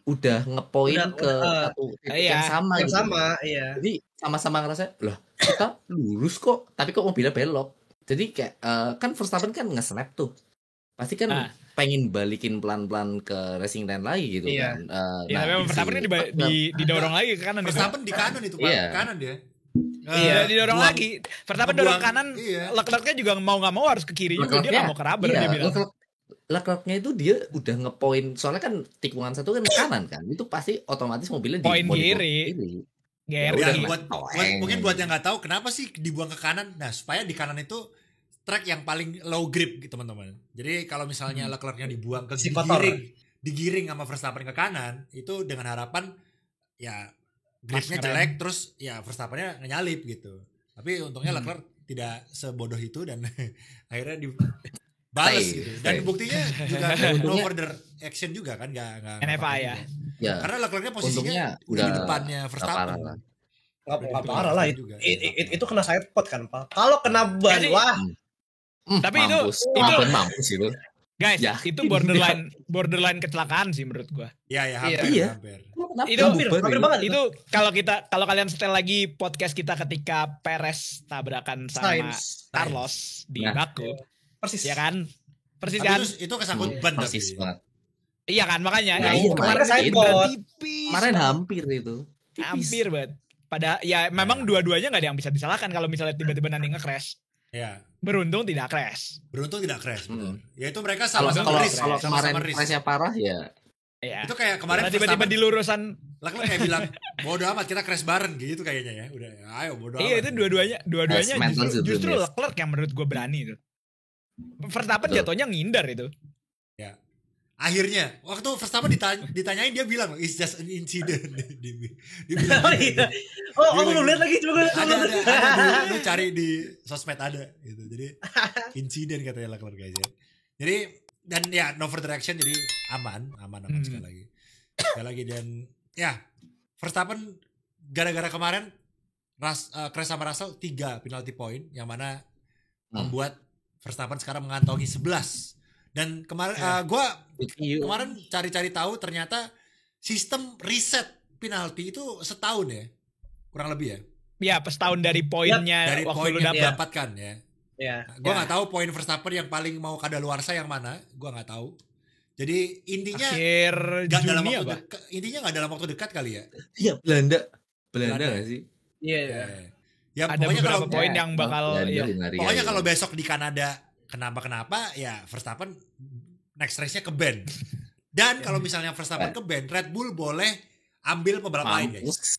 udah ngepoin ke satu titik yang sama yang gitu. sama, iya. Jadi sama-sama ngerasa, lah kita lurus kok, tapi kok mobilnya belok. Jadi kayak kan Verstappen kan nge-snap tuh. Pasti kan pengen balikin pelan-pelan ke racing line lagi gitu kan. Iya, tapi Verstappen didorong lagi ke kanan. Verstappen di kanan itu, Pak. Kanan dia. Iya, didorong lagi. Verstappen dorong kanan, Leclerc-nya juga mau nggak mau harus ke kiri juga, dia nggak mau ke rubber dia bilang. Leclerc-nya itu dia udah ngepoint, soalnya kan tikungan satu kan kanan kan, itu pasti otomatis mobilnya poin kiri. Mungkin buat yang nggak tahu kenapa sih dibuang ke kanan. Nah, supaya di kanan itu track yang paling low grip gitu, teman-teman. Jadi kalau misalnya Leclerc-nya dibuang ke digiring sama Verstappen ke kanan, itu dengan harapan ya gripnya jelek, terus ya Verstappen-nya nyalip gitu. Tapi untungnya Leclerc tidak sebodoh itu dan akhirnya dibales gitu. Dan buktinya juga no further action juga kan, nggak NFA ya. Karena Leclerc-nya posisinya di depannya Verstappen. Nggak parah lah itu kena side pot kan, Pak. Kalau kena ban, wah. Tapi mampus itu. Guys, itu borderline kecelakaan sih menurut gua. Iya, hampir. Itu hampir banget. Itu kalau kalian setel lagi podcast kita ketika Perez tabrakan sama Carlos di Baku. Persis. Ya kan? Persis kan? Itu kesangkut ban persis banget. Iya kan, makanya. Kemarin hampir itu. Hampir banget. Ya memang dua-duanya nggak ada yang bisa disalahkan kalau misalnya tiba-tiba nanti nge-crash. Iya. Beruntung tidak crash. Betul. Ya itu mereka kalau kemarin risk. Crashnya parah ya. Itu kayak kemarin tiba-tiba di lurusan Leclerc kayak bilang bodo amat kita crash bareng gitu kayaknya ya. Udah ayo bodo amat. Iya, itu dua-duanya justru Leclerc yang menurut gue berani itu. Verstappen jatuhnya ngindar itu. Ya. Akhirnya waktu Verstappen ditanyain dia bilang it's just an incident. Dia bilang, lu lihat lagi coba ada lu cari di sosmed ada gitu. Jadi insiden katanya Leclerc guys ya. Jadi dan ya no further action, jadi aman sekali lagi dan ya Verstappen gara-gara kemarin crash sama Russell 3 penalty point yang mana membuat Verstappen sekarang mengantongi 11. Dan kemarin kemarin cari-cari tahu ternyata sistem reset penalti itu setahun ya, kurang lebih ya. Ya, setahun dari poinnya dari waktu poin lu yang dapat. dapatkan ya. Gue nggak tahu poin Verstappen yang paling mau kadaluarsa yang mana, gue nggak tahu. Jadi intinya nggak dalam waktu dekat kali ya. Iya, Belanda nggak sih? Iya. Ya ada pokoknya beberapa kalau poin yang bakal pokoknya kalau besok di Kanada kenapa ya Verstappen next race-nya ke ban. Dan kalau misalnya Verstappen ke ban, Red Bull boleh ambil pembalap lain guys.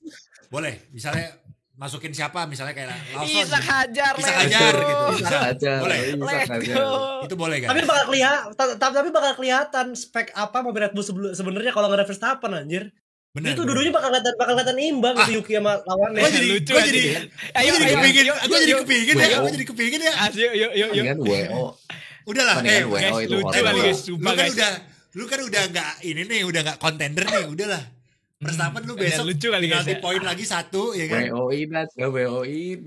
Boleh, misalnya masukin siapa, misalnya kayak Lawson. Isak Hajar gitu. Boleh. Itu boleh kan? Tapi bakal kelihatan spek apa mobil Red Bull sebenarnya kalau nggak ada Verstappen anjir. Bener, itu dulunya bakal kelihatan imbang gitu Yuki sama lawannya. Gue jadi kepingin ya. Yuk. Udahlah, lucu kali guys. Lu kan udah nggak ini nih, udah nggak kontender nih, udahlah. Verstappen lu besok nanti poin lagi 1 ya kan. WOI.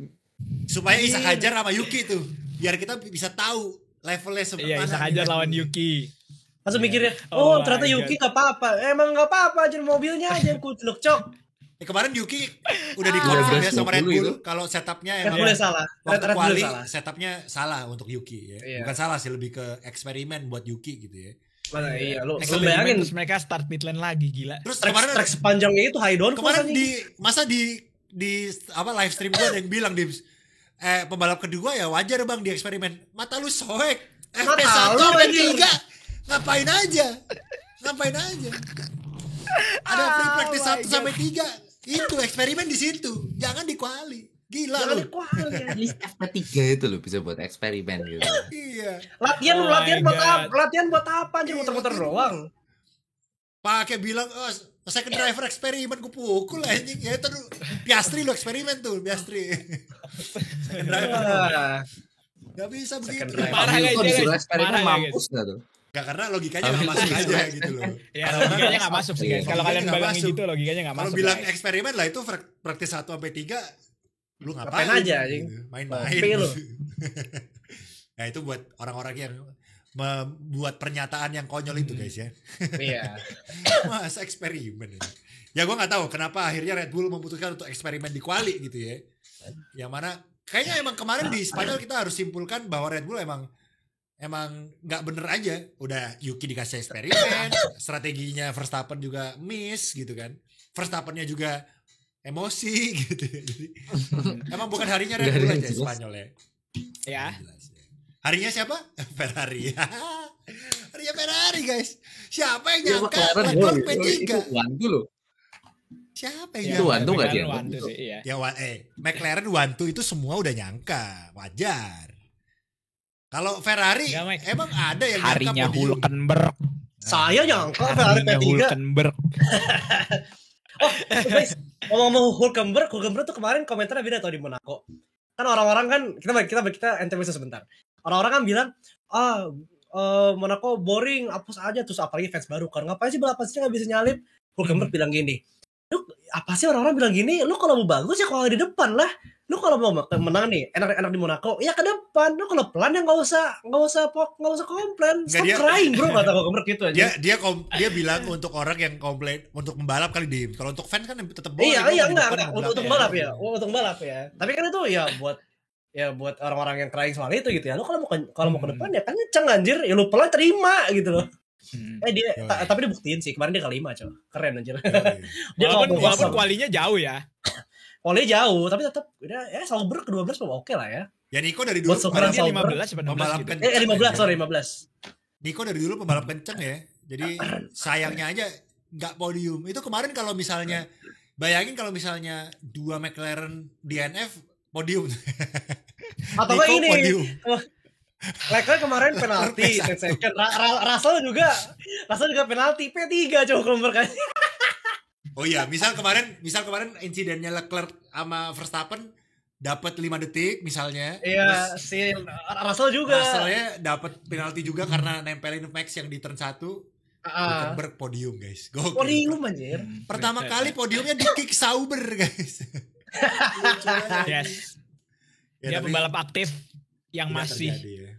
Supaya Isak Hajar sama Yuki tuh, biar kita bisa tahu levelnya seperti mana. Iya, Isak Hajar lawan Yuki. Langsung mikirnya, Oh ternyata my Yuki gak apa-apa. Emang gak apa-apa, jadi mobilnya aja yang kucluk, Cok. Kemarin Yuki udah dikonfirm ya sama Red 12 Bull itu. kalau setupnya Red emang Bull salah. waktu Red Bull quali salah. setupnya salah untuk Yuki ya. Iya. Bukan salah sih, lebih ke eksperimen buat Yuki gitu ya. Mana iya, lu Eksperimen, bayangin. terus mereka start mid lane lagi, gila. Terus Track kemarin sepanjangnya itu high down kemarin di apa live stream gue ada yang bilang di pembalap kedua ya wajar bang di eksperimen. Mata lu soek. Mata FP1 lu, FP3 ngapain aja? Ada free practice 1 sampai 3. Itu eksperimen di situ. Jangan di quali. Gila Jangan lu. di quali. At least FP3 itu loh bisa buat eksperimen gitu. Iya. Latihan Oh latihan my buat God. apa? Latihan buat apa anjir Iya, muter-muter latihan. doang. Pakai bilang second driver eksperimen gue pukul anjing. Ya itu Piastri lu eksperimen tuh, Piastri. Second driver. Wah. Gak bisa begitu. Second driver. Parah guys, Kalau ya, disuruh guys. eksperimen Parah, guys. mampus gak tuh? Gak, karena logikanya gak masuk aja gitu loh. Ya logikanya nggak masuk sih guys. Kalau Logikanya kalian nggak bilangin masuk. gitu logikanya nggak Kalau masuk. bilang guys. eksperimen lah itu praktis 1 sampai 3 lu ngapain Ngapain aja, anjing? gitu. Main-main. Ngopi lu. Nah itu buat orang-orang yang membuat pernyataan yang konyol itu guys ya. Iya. Masa eksperimen ini. Ya gue gak tahu kenapa akhirnya Red Bull memutuskan untuk eksperimen di quali gitu ya. Yang mana kayaknya emang kemarin di Spanyol kita harus simpulkan bahwa Red Bull emang nggak bener aja. Udah Yuki dikasih eksperimen, strateginya Verstappen juga miss gitu kan. Verstappennya juga emosi gitu. Jadi, emang bukan harinya Red Bull aja Spanyol ya. Ya. Jelas, ya. Harinya siapa? Ferrari. Harinya Ferrari guys. Siapa yang nyangka Leclerc P3? Itu wantu loh. Siapa Itu yang wantu nggak dia? Wantu sih, iya. Ya McLaren wantu itu semua udah nyangka, wajar. Kalau Ferrari Nggak, Mike. emang ada yang Harinya nyangka podium. Hulkenberg. Saya nyangka Ferrari Harinya P3. Hulkenberg. Guys, ngomong-ngomong Hulkenberg tuh kemarin komentarnya beda tau di Monaco. Kan orang-orang kan kita intermezzo sebentar. Orang-orang kan bilang, Monaco boring, hapus aja. Terus apalagi fans baru kan, ngapain sih balapan sih nggak bisa nyalip? Hulkenberg bilang gini, lu apa sih orang-orang bilang gini? Lu kalau mau bagus ya kalau di depan lah. Lu kalau mau menang nih, enak-enak di Monaco, ya ke depan. Lu kalau pelan ya nggak usah komplain. Stop crying bro, kata Hulkenberg gitu aja. Dia bilang untuk orang yang komplain untuk pembalap kali di. Kalau untuk fans kan tetap boleh. Iya enggak untuk balap ya. Untuk balap ya. Tapi kan itu ya buat orang-orang yang crying soal itu gitu ya. Lu kalau mau ke depan ya kan kenceng anjir. Ya lu pelan terima gitu loh. Tapi dia buktiin sih kemarin dia kelima coy. Keren anjir. Dia Walaupun kualinya jauh ya. Kualinya jauh tapi tetap ya Sauber ke-12 oke lah ya. Ya Niko dari dulu Buat Dia Sauber 15 apa 16 pembalap gitu. kenceng. 15. Niko dari dulu pembalap kenceng ya. Jadi sayangnya aja nggak podium. Itu kemarin kalau misalnya bayangin kalau misalnya 2 McLaren DNF podium. Atau Niko ini podium. Leclerc kemarin penalti 10 second. Russell juga penalti P3 coba kalau berkali. Oh iya, misal kemarin insidennya Leclerc sama Verstappen dapat 5 detik misalnya. Iya, si Russell juga. Russellnya dapat penalti juga karena nempelin Max yang di turn 1. Hulkenberg podium guys. Gokil. Podium anjir. Pertama kali podiumnya di kick Sauber guys. Yes. Ya, Dia tapi pembalap aktif yang tidak masih terjadi ya.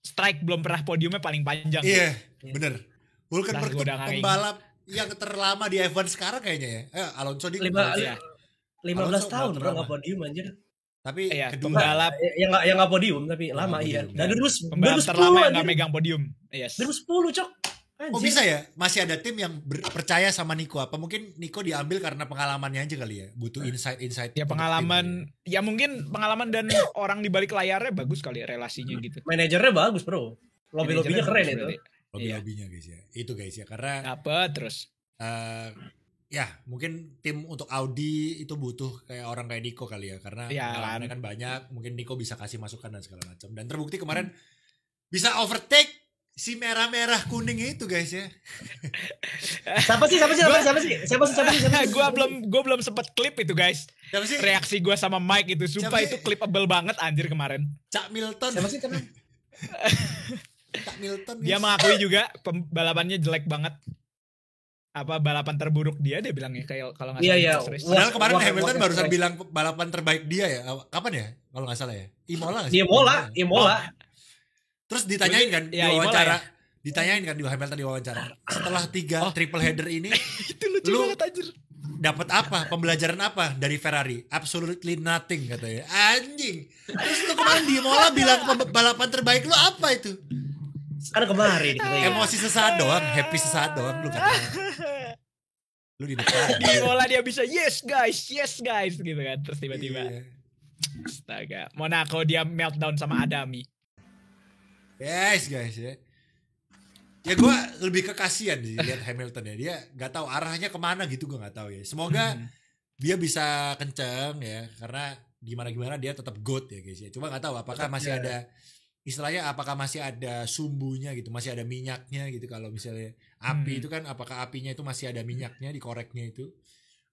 strike belum pernah podiumnya paling panjang. Iya, bener. Hulkenberg tuh Lah, gua udah ngangin. pembalap yang terlama di F1 sekarang kayaknya ya. Alonso di 15 Alonso tahun bro berapa? nggak podium anjir. Tapi Iya, kedua pembalap yang nggak podium tapi lama iya. podium, Dari ya. pembalap 2010 terlama yang anjir. nggak megang podium. Yes. 2010 cok. Anjir. Oh bisa ya? Masih ada tim yang percaya sama Nico. Apa mungkin Nico diambil karena pengalamannya aja kali ya? Butuh insight. Ya pengalaman, ya mungkin pengalaman dan orang di balik layarnya bagus kali ya relasinya gitu. Manajernya bagus bro. Lobby-lobbynya keren itu. Lobby-lobbynya guys ya. Itu guys ya. Karena Apa terus? ya mungkin tim untuk Audi itu butuh kayak orang kayak Nico kali ya. Karena Ya, pengalamannya kan banyak. Mungkin Nico bisa kasih masukan dan segala macam. Dan terbukti kemarin bisa overtake si merah-merah kuning itu guys ya. Siapa sih? Gue belum sempet klip itu guys. Siapa sih? Reaksi gue sama Mike itu sumpah Siapa sih? itu clipable banget anjir kemarin. Cak Milton. Siapa sih karena? Cak Milton guys. Dia mengakui juga balapannya jelek banget. Apa balapan terburuk dia bilangnya kayak kalau nggak salah. Iya. race. Padahal kemarin Hamilton What barusan race. bilang balapan terbaik dia ya. Kapan ya? Kalau nggak salah ya. Imola nggak sih? Dia Mola. Terus ditanyain kan di Ya, Imola wawancara, ditanyain kan di Hamilton di wawancara. Setelah 3 triple header ini, Itu lucu lu banget anjir. dapat apa? Pembelajaran apa dari Ferrari? Absolutely nothing katanya. Anjing. Terus lu kemarin di Imola bilang balapan terbaik lu apa itu? Kan kemarin Emosi sesaat doang, happy sesaat doang lu kata. Lu di depan. Di bola dia bisa yes guys gitu kan. Terus tiba-tiba Iya. astaga, Monaco dia meltdown sama Adami. Yes guys ya. Ya gue lebih ke kasihan sih lihat Hamilton ya. Dia nggak tahu arahnya kemana gitu, gue nggak tahu ya. Semoga dia bisa kenceng ya, karena gimana dia tetap GOAT ya guys ya. Cuma nggak tahu apakah masih ada istilahnya, apakah masih ada sumbunya gitu, masih ada minyaknya gitu. Kalau misalnya api itu kan, apakah apinya itu masih ada minyaknya di koreknya itu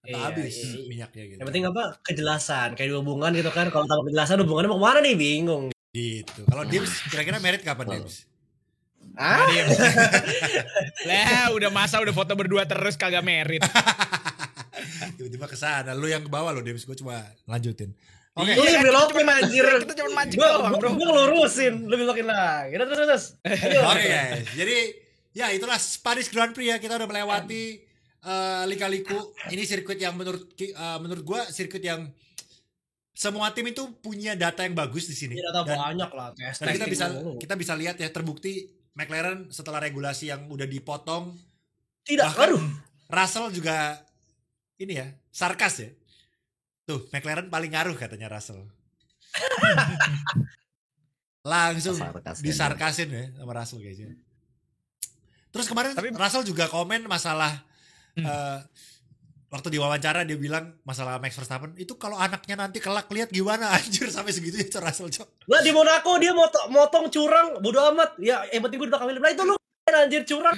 atau habis minyaknya gitu. Yang penting apa? Kejelasan. Kayak di hubungan gitu kan. Kalau tanpa kejelasan hubungannya mau kemana nih, bingung. Gitu. Kalau Dims kira-kira merit kapan Dims? Lah udah foto berdua terus kagak merit. Tiba-tiba kesana. Lu yang ke bawah lo Dims, gue cuma lanjutin. Oke. Lu yang belokin anjir. Kita cuma mancing doang, bro. Gue ngelurusin, lu belokin lagi. Terus. Oke guys. Jadi ya itulah Spanish Grand Prix ya. Kita udah melewati lika-liku. Ini sirkuit yang menurut gue sirkuit yang semua tim itu punya data yang bagus di sini. Data banyak lah. Dan kita bisa lihat ya, terbukti McLaren setelah regulasi yang udah dipotong. Bahkan Russell juga ini ya, sarkas ya. Tuh, McLaren paling ngaruh katanya Russell. Langsung disarkasin ya sama Russell guys ya. Terus kemarin Russell juga komen masalah waktu diwawancara dia bilang masalah Max Verstappen itu kalau anaknya nanti kelak lihat gimana, anjir, sampai segitunya Russell cok. Lah di Monaco dia motong curang bodo amat. Ya yang penting gue udah kawin. Nah itu lu anjir curang.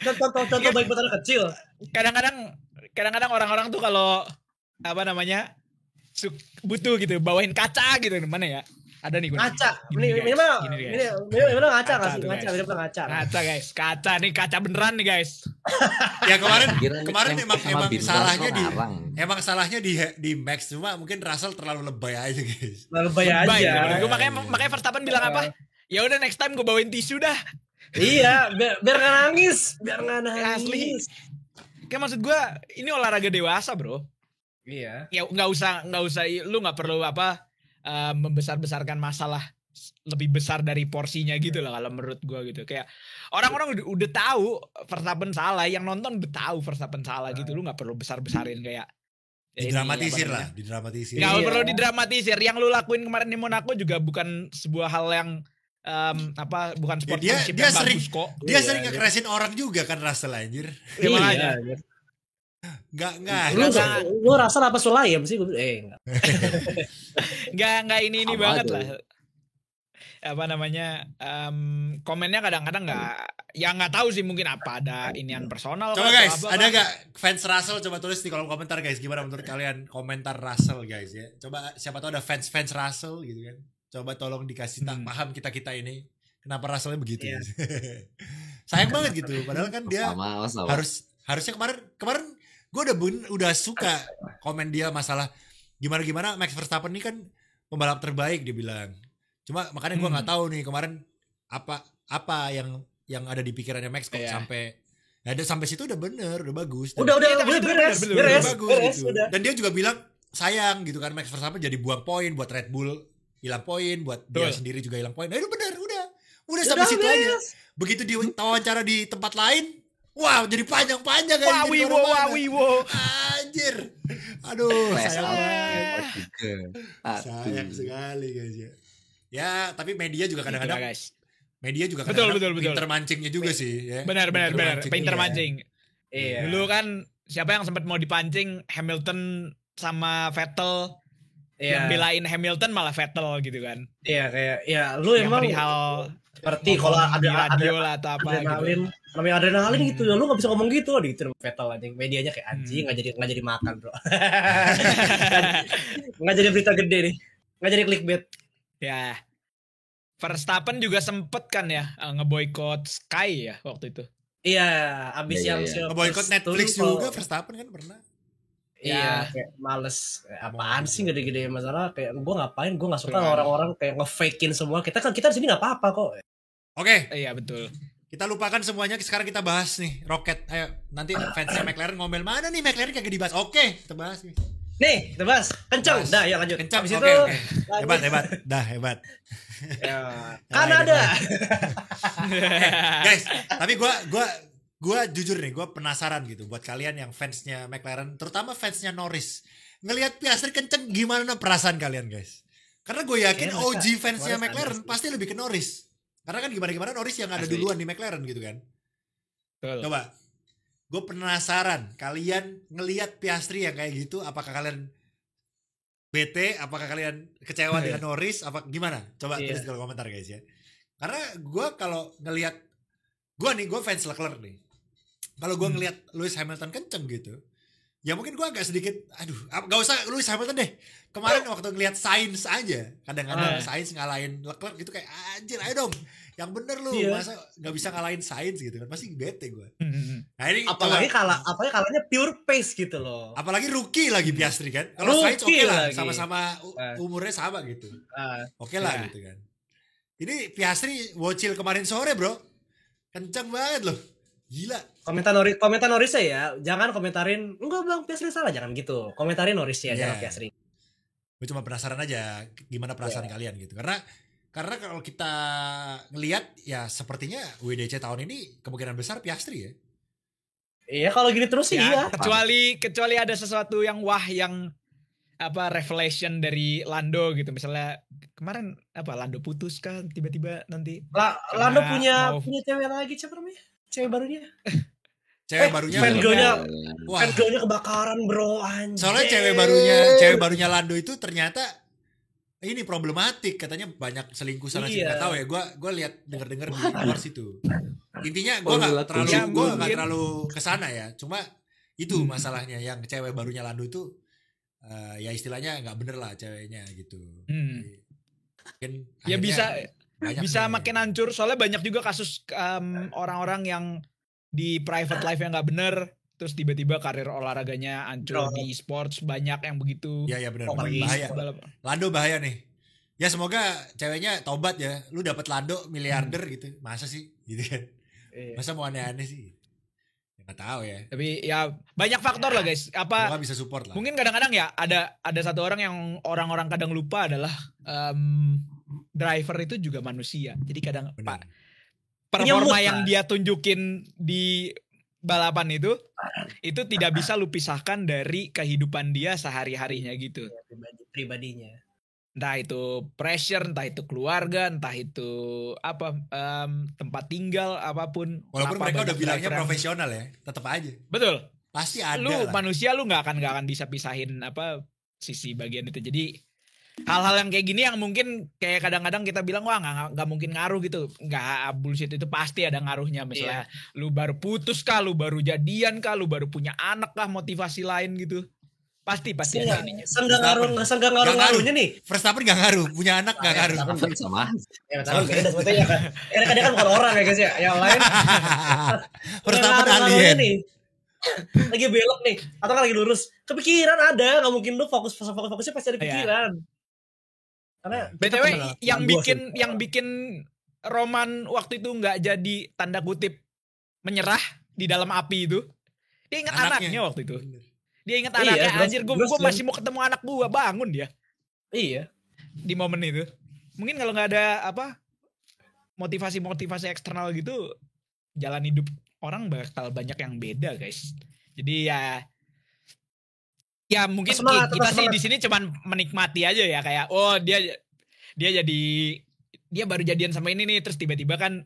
Contoh baik buat anak kecil. Kadang-kadang orang-orang tuh kalau apa namanya butuh gitu bawain kaca gitu, mana ya? Ada nih gue. Kaca. Minimal ngaca kasih ngaca. Ngaca guys. Kaca nih, kaca beneran nih guys. Ya kemarin emang salahnya di Max, cuma mungkin Russell terlalu lebay aja guys. Lebay aja. Gue makanya Verstappen bilang apa? Ya udah next time gue bawain tisu dah. Iya, biar nggak nangis, Asli. Kayak maksud gue ini olahraga dewasa bro. Iya. Ya nggak usah lu nggak perlu membesar-besarkan masalah lebih besar dari porsinya gitu lah kalau menurut gue gitu. Kayak orang-orang udah tahu Verstappen salah, yang nonton udah tahu Verstappen salah gitu. Lu nggak perlu besar-besarin kayak didramatisir. Nggak perlu didramatisir. Yang lu lakuin kemarin di Monaco juga bukan sebuah hal yang bukan sportsmanship yang bagus kok. Dia sering ngekeresin orang juga kan Russell anjir. Iya. Enggak. Lu rasa apa Sulayem sih? Enggak ini banget lah. Apa namanya? Komennya kadang-kadang nggak tahu sih, mungkin apa ada inian personal. Coba guys, ada nggak fans Russell, coba tulis di kolom komentar guys, gimana menurut kalian komentar Russell guys ya. Coba siapa tahu ada fans Russell gitu kan. Coba tolong dikasih paham kita ini kenapa Russellnya begitu. Yeah. Sayang banget gitu. Padahal kan dia harusnya kemarin gue udah suka komen dia masalah gimana Max Verstappen ini kan pembalap terbaik dia bilang. Cuma makanya gue nggak tahu nih kemarin apa yang ada di pikirannya Max kok sampai situ udah bener, udah bagus. Udah beres bagus gitu. Dan dia juga bilang sayang gitu kan Max Verstappen jadi buang poin buat Red Bull, hilang poin buat dia sendiri juga hilang poin. Nah itu bener, udah sampai situ aja. Begitu di wawancara di tempat lain, wow, jadi panjang-panjang kan. Wiwo. Anjir. Aduh, sayang sekali guys ya. Ya, tapi media juga kadang-kadang betul. pinter mancingnya juga sih ya. Benar. Pinter mancing. Iya. Dulu kan siapa yang sempat mau dipancing Hamilton sama Vettel. Yang belain Hamilton malah Vettel gitu kan. Iya, kayak lu yang emang perihal seperti kalau ada radio lah atau apa adrenalin, gitu. Namanya adrenalin gitu ya, lu nggak bisa ngomong gitu loh gitu Vettel anjing. Medianya kayak anjing nggak jadi makan bro. Nggak jadi berita gede nih, nggak jadi clickbait. Ya, Verstappen juga sempet kan ya ngeboikot Sky ya waktu itu. Iya, abis yang ngeboikot Netflix juga Verstappen kan pernah. Iya, kayak males. Apaan sih gede-gede masalah? Kayak gue ngapain? Gue nggak suka orang-orang kayak nge-fakein semua. Kita di sini nggak apa-apa kok. Oke. Iya betul. Kita lupakan semuanya, sekarang kita bahas nih Rocket. Ayo, nanti fansnya McLaren ngomel, mana nih McLaren kagak dibahas. Oke, kita bahas nih. Nih, kita bahas. Kencang. Dah, ya lanjut. Kencang, Habis oke. itu, Hebat. Dah, hebat. Ya, Kanada. Guys, tapi gua jujur nih, gua penasaran gitu buat kalian yang fansnya McLaren, terutama fansnya Norris. Ngelihat Piastri kenceng, gimana perasaan kalian, guys? Karena gue yakin Kayaknya OG fansnya Norris McLaren ada pasti lebih ke Norris. Karena kan gimana Norris yang ada Asli. duluan di McLaren gitu kan. Betul. Coba, gue penasaran kalian ngelihat Piastri yang kayak gitu, apakah kalian bete, apakah kalian kecewa dengan Norris, apa gimana? Coba tulis di kolom komentar guys ya. Karena gue kalau ngelihat, gue fans Leclerc nih. Kalau gue ngelihat Lewis Hamilton kenceng gitu, ya mungkin gue agak sedikit, gak usah Lewis Hamilton deh. Kemarin waktu ngelihat Sainz aja, kadang-kadang Sainz ngalahin Leclerc gitu kayak anjir, ayo dong, yang bener lu, masa gak bisa ngalahin Sainz gitu kan, pasti bete gue. Nah ini apalagi kalahnya pure pace gitu loh. apalagi rookie lagi Piastri kan. Kalau Sainz oke lah, lagi. sama-sama umurnya sama gitu, oke lah gitu kan. Ini Piastri wocil kemarin sore bro, kenceng banget loh. Gila. Komentar Norrisnya ya, jangan komentarin enggak Bang Piastri salah, jangan gitu. Komentarin Norrisnya, jangan Piastri. Gue cuma penasaran aja gimana perasaan kalian gitu. Karena kalau kita ngelihat ya sepertinya WDC tahun ini kemungkinan besar Piastri ya. Iya kalau gini terus sih iya. Kecuali ada sesuatu yang yang revelation dari Lando gitu, misalnya kemarin Lando putus kan tiba-tiba nanti. Lando punya cewek lagi, siapa namanya? Cewek barunya. Cewek barunya Fan-girlnya kebakaran bro, anjir. Soalnya cewek barunya Lando itu ternyata ini problematik, katanya banyak selingkuh sana sini. Gak tahu ya, gue lihat denger di luar situ. Intinya gue nggak terlalu kesana ya. Cuma itu masalahnya, yang cewek barunya Lando itu ya istilahnya nggak bener lah ceweknya gitu. Ya bisa makin hancur, soalnya banyak juga kasus orang-orang yang di private life yang nggak bener, terus tiba-tiba karir olahraganya hancur di e-sports, banyak yang begitu. Iya benar, bahaya. Lando bahaya nih. Ya semoga ceweknya tobat ya. Lu dapat Lando miliarder gitu, masa sih gitu kan? Masa mau aneh-aneh sih? Ya, nggak tahu ya. Tapi ya banyak faktor lah guys. Semoga bisa support lah. Mungkin kadang-kadang ya ada satu orang yang orang-orang kadang lupa adalah driver itu juga manusia. Jadi kadang performa yang dia tunjukin di balapan itu tidak bisa lu pisahkan dari kehidupan dia sehari-harinya gitu. Pribadinya. Entah itu pressure, entah itu keluarga, entah itu tempat tinggal, apapun. Walaupun mereka udah bilangnya profesional ya, tetap aja. Betul. Pasti ada lu lah. Manusia lu nggak akan bisa pisahin sisi bagian itu. Jadi hal-hal yang kayak gini yang mungkin kayak kadang-kadang kita bilang wah nggak mungkin ngaruh gitu, nggak, bullshit, itu pasti ada ngaruhnya. Misalnya lu baru putus kah, lu baru jadian kah, lu baru punya anak kah, motivasi lain gitu, pasti ada ininya. Seenggak ngaruhnya nih. Verstappen nggak ngaruh, punya anak nggak ngaruh. Sama. Ya betul, beda sebetulnya kan. Dia kan bukan orang ya guys ya, yang lain. Verstappen alien nih. Lagi belok nih, atau kan lagi lurus, kepikiran ada, nggak mungkin lu fokusnya pasti ada pikiran. Karena BTW yang bikin Roman waktu itu nggak jadi tanda kutip menyerah di dalam api itu, dia ingat anaknya waktu itu. Dia ingat anaknya, anjir gue masih mau ketemu anak gue, bangun dia. Iya. Di momen itu. Mungkin kalau nggak ada motivasi eksternal gitu, jalan hidup orang bakal banyak yang beda guys. Jadi ya mungkin kita sih di sini cuman menikmati aja ya, kayak dia baru jadian sama ini nih, terus tiba-tiba kan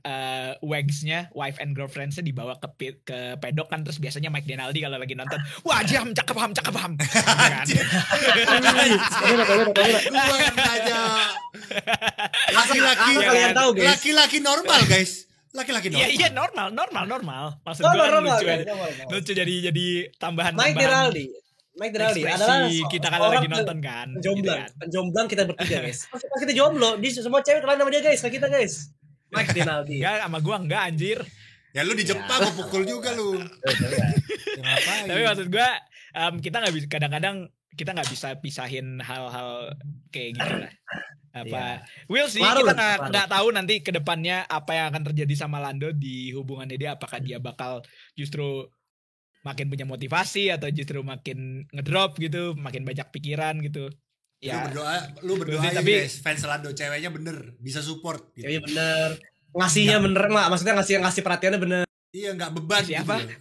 wagsnya, wife and girlfriend-nya dibawa ke pedok kan, terus biasanya Mike Denaldi kalau lagi nonton, wah jam cakep paham. Laki-laki normal guys. Laki-laki normal. Iya normal. Maksud gue lucu jadi tambahan. Mike Denaldi adalah kita kalau lagi nonton kan. Penjomblang kita bertiga guys. Pas kita jomblo, semua cewek kenal sama dia guys, kayak kita guys. Mike Denaldi. Enggak, sama gua enggak anjir. Ya lu di Jepang gua pukul juga lu. Tapi maksud gua kita nggak bisa, kadang-kadang kita nggak bisa pisahin hal-hal kayak gitu lah. Will sih, Lalu, kita nggak tahu nanti ke depannya apa yang akan terjadi sama Lando di hubungannya dia, apakah dia bakal justru makin punya motivasi atau justru makin ngedrop gitu, makin banyak pikiran gitu. Ya, lu berdoa ya tapi guys, fans Lando ceweknya bener bisa support gitu. Iya bener. Ngasihnya bener lah, maksudnya ngasih perhatiannya bener. Iya, nggak beban siapa? gitu.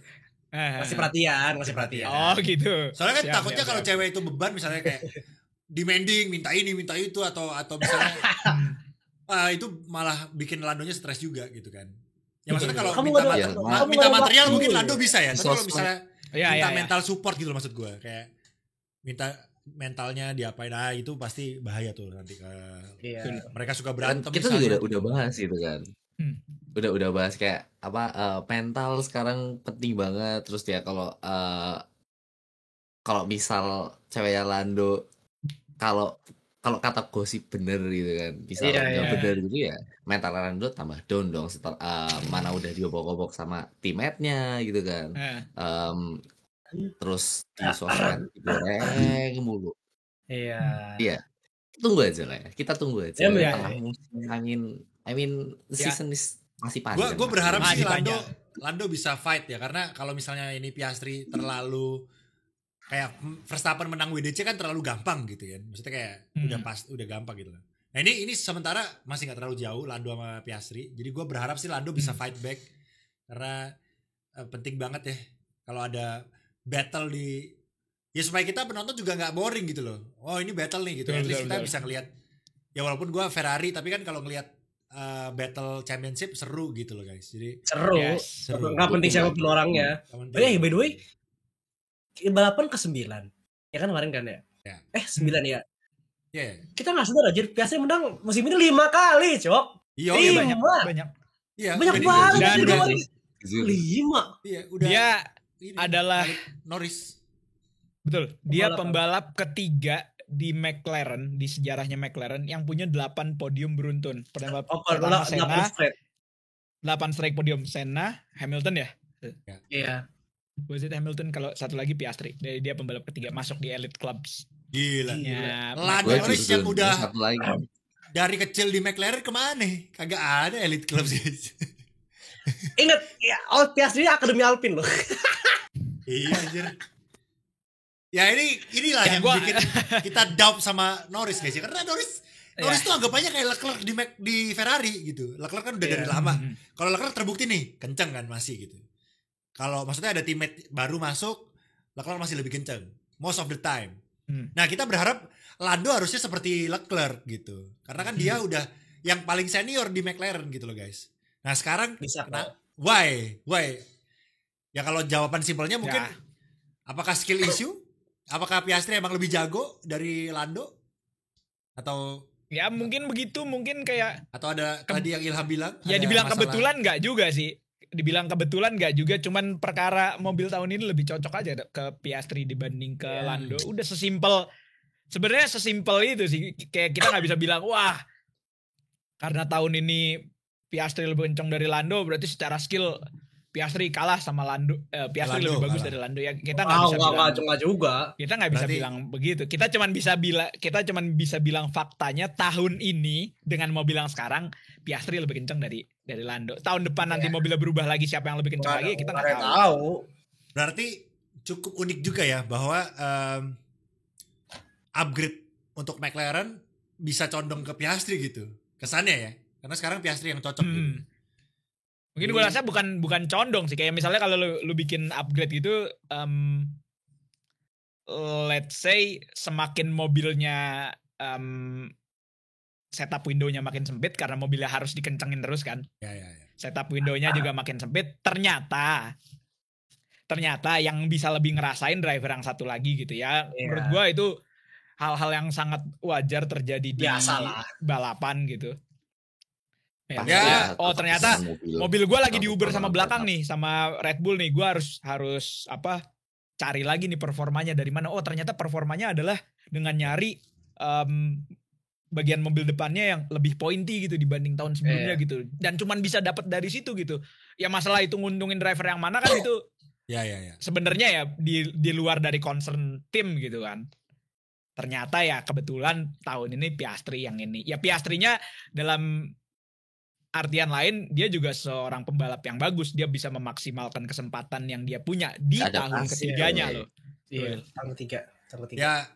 Ngasih perhatian. Oh gitu. Soalnya kan takutnya kalau cewek itu beban misalnya kayak demanding, minta ini, minta itu atau misalnya itu malah bikin Landonya stres juga gitu kan. Ya maksudnya kalau minta material mungkin Lando bisa ya. Tapi kalau misalnya minta mental support gitu loh maksud gue, kayak minta mentalnya diapain, itu pasti bahaya tuh nanti ke mereka suka berantem. Kita juga udah bahas gitu kan. Udah bahas kayak apa mental sekarang penting banget. Terus dia kalau misal ceweknya Lando kalau kata gosip bener gitu kan, bisa bener gitu ya, mental Lando tambah down dong setelah mana udah diobok-obok sama teammate-nya gitu kan. Terus di sosmed digoreng mulu. Iya. Tunggu aja lah ya. Kita tunggu aja. Tengah musim angin, season masih panjang. Gue berharap sih Lando bisa fight ya, karena kalau misalnya ini Piastri terlalu kayak Verstappen menang WDC kan terlalu gampang gitu kan. Maksudnya kayak udah gampang gitu lah. Nah ini sementara masih nggak terlalu jauh Lando sama Piastri. Jadi gue berharap sih Lando bisa fight back, karena penting banget ya kalau ada battle ya supaya kita penonton juga nggak boring gitu loh. Oh ini battle nih gitu. At least kita bisa ngelihat. Ya walaupun gue Ferrari, tapi kan kalau ngelihat battle championship seru gitu loh guys. Jadi seru. Nggak penting siapapun orangnya. By the way, balapan ke-9 ya kan kemarin kan ya? 9 ya. Kita nggak sadar aja Piastri menang musim ini 5 kali, Cok. Iya, banyak. Iya, banyak banget. Dan 5. Iya, udah. Dia adalah Norris. Betul. Dia pembalap ketiga di McLaren, di sejarahnya McLaren yang punya 8 podium beruntun. Pertama Senna, 8 straight podium. Senna, Hamilton ya? Iya. Was it Hamilton, kalau satu lagi Piastri. Dia pembalap ketiga masuk di elite clubs. Gila. Ya, Norris yang udah dari kecil di McLaren kemana? Kagak ada elite clubs. Ingat, ya, Piastri Akademi Alpine loh. Iya anjir. Ya inilah yang bikin kita doubt sama Norris guys. Karena Norris tuh anggapannya kayak Leclerc di Ferrari gitu. Leclerc kan udah dari lama. Kalau Leclerc terbukti nih kenceng kan masih gitu. Kalau maksudnya ada teammate baru masuk, Leclerc masih lebih kenceng most of the time. Nah kita berharap Lando harusnya seperti Leclerc gitu. Karena kan dia udah yang paling senior di McLaren gitu loh guys. Nah sekarang why? Ya kalau jawaban simpelnya mungkin apakah skill issue? Apakah Piastri emang lebih jago dari Lando? Atau ya mungkin begitu, mungkin kayak atau ada tadi yang Ilham bilang? Ya dibilang kebetulan nggak juga sih. Dibilang kebetulan nggak juga, cuman perkara mobil tahun ini lebih cocok aja ke Piastri dibanding ke Lando. Udah sebenarnya sesimpel itu sih. Kayak kita nggak bisa bilang wah karena tahun ini Piastri lebih kencang dari Lando berarti secara skill Piastri kalah sama Lando. Piastri lebih bagus dari Lando ya. Kita nggak bisa bilang juga. Kita nggak bisa bilang begitu. Kita cuman bisa bilang faktanya tahun ini dengan mobil yang sekarang Piastri lebih kencang dari Lando. Tahun depan nanti mobilnya berubah lagi, siapa yang lebih kencang lagi kita nggak tahu. Berarti cukup unik juga ya bahwa upgrade untuk McLaren bisa condong ke Piastri gitu. Kesannya ya. Karena sekarang Piastri yang cocok gitu. Mungkin gue rasa bukan condong sih. Kayak misalnya kalau lu bikin upgrade gitu, let's say semakin mobilnya setup window-nya makin sempit karena mobilnya harus dikencengin terus kan. Ya. Setup window-nya juga makin sempit. Ternyata yang bisa lebih ngerasain driver yang satu lagi gitu ya. Menurut gue itu hal-hal yang sangat wajar terjadi di balapan gitu. Ternyata mobil gue lagi di Uber sama belakang nih sama Red Bull nih, gue harus cari lagi nih performanya dari mana. Ternyata performanya adalah dengan nyari bagian mobil depannya yang lebih pointy gitu dibanding tahun sebelumnya gitu, dan cuman bisa dapat dari situ gitu. Ya masalah itu nguntungin driver yang mana kan itu sebenarnya ya di luar dari concern tim gitu kan. ternyata ya kebetulan tahun ini Piastri yang ini. Ya Piastrinya dalam artian lain dia juga seorang pembalap yang bagus. Dia bisa memaksimalkan kesempatan yang dia punya di tahun ketiganya loh. Iya, tahun ketiga. Ya,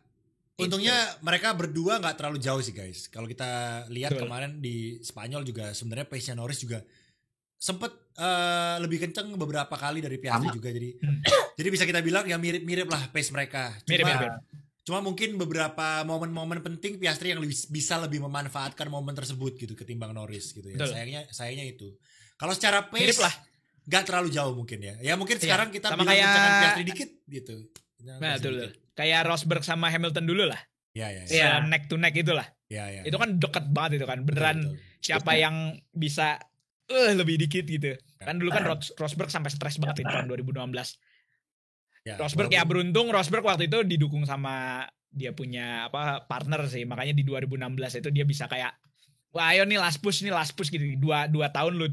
untungnya mereka berdua nggak terlalu jauh sih guys. Kalau kita lihat kemarin di Spanyol juga sebenarnya pace-nya Norris juga sempet lebih kenceng beberapa kali dari Piastri juga. Jadi bisa kita bilang ya mirip-mirip lah pace mereka. Cuma mungkin beberapa momen-momen penting Piastri yang bisa lebih memanfaatkan momen tersebut gitu ketimbang Norris gitu ya. Sayangnya itu. Kalau secara pace nggak terlalu jauh mungkin ya. Ya mungkin sekarang kita bilang kencangan Piastri dikit gitu. Nah, betul. Kayak Rosberg sama Hamilton dulu lah. Iya. Neck to neck itulah. Iya. Itu kan deket banget itu kan. Beneran siapa yang bisa lebih dikit gitu. Kan dulu kan Rosberg sampai stres banget di tahun 2016. Rosberg ya beruntung Rosberg waktu itu didukung sama dia punya partner sih, makanya di 2016 itu dia bisa kayak wah ayo nih last push gitu. Dua tahun lu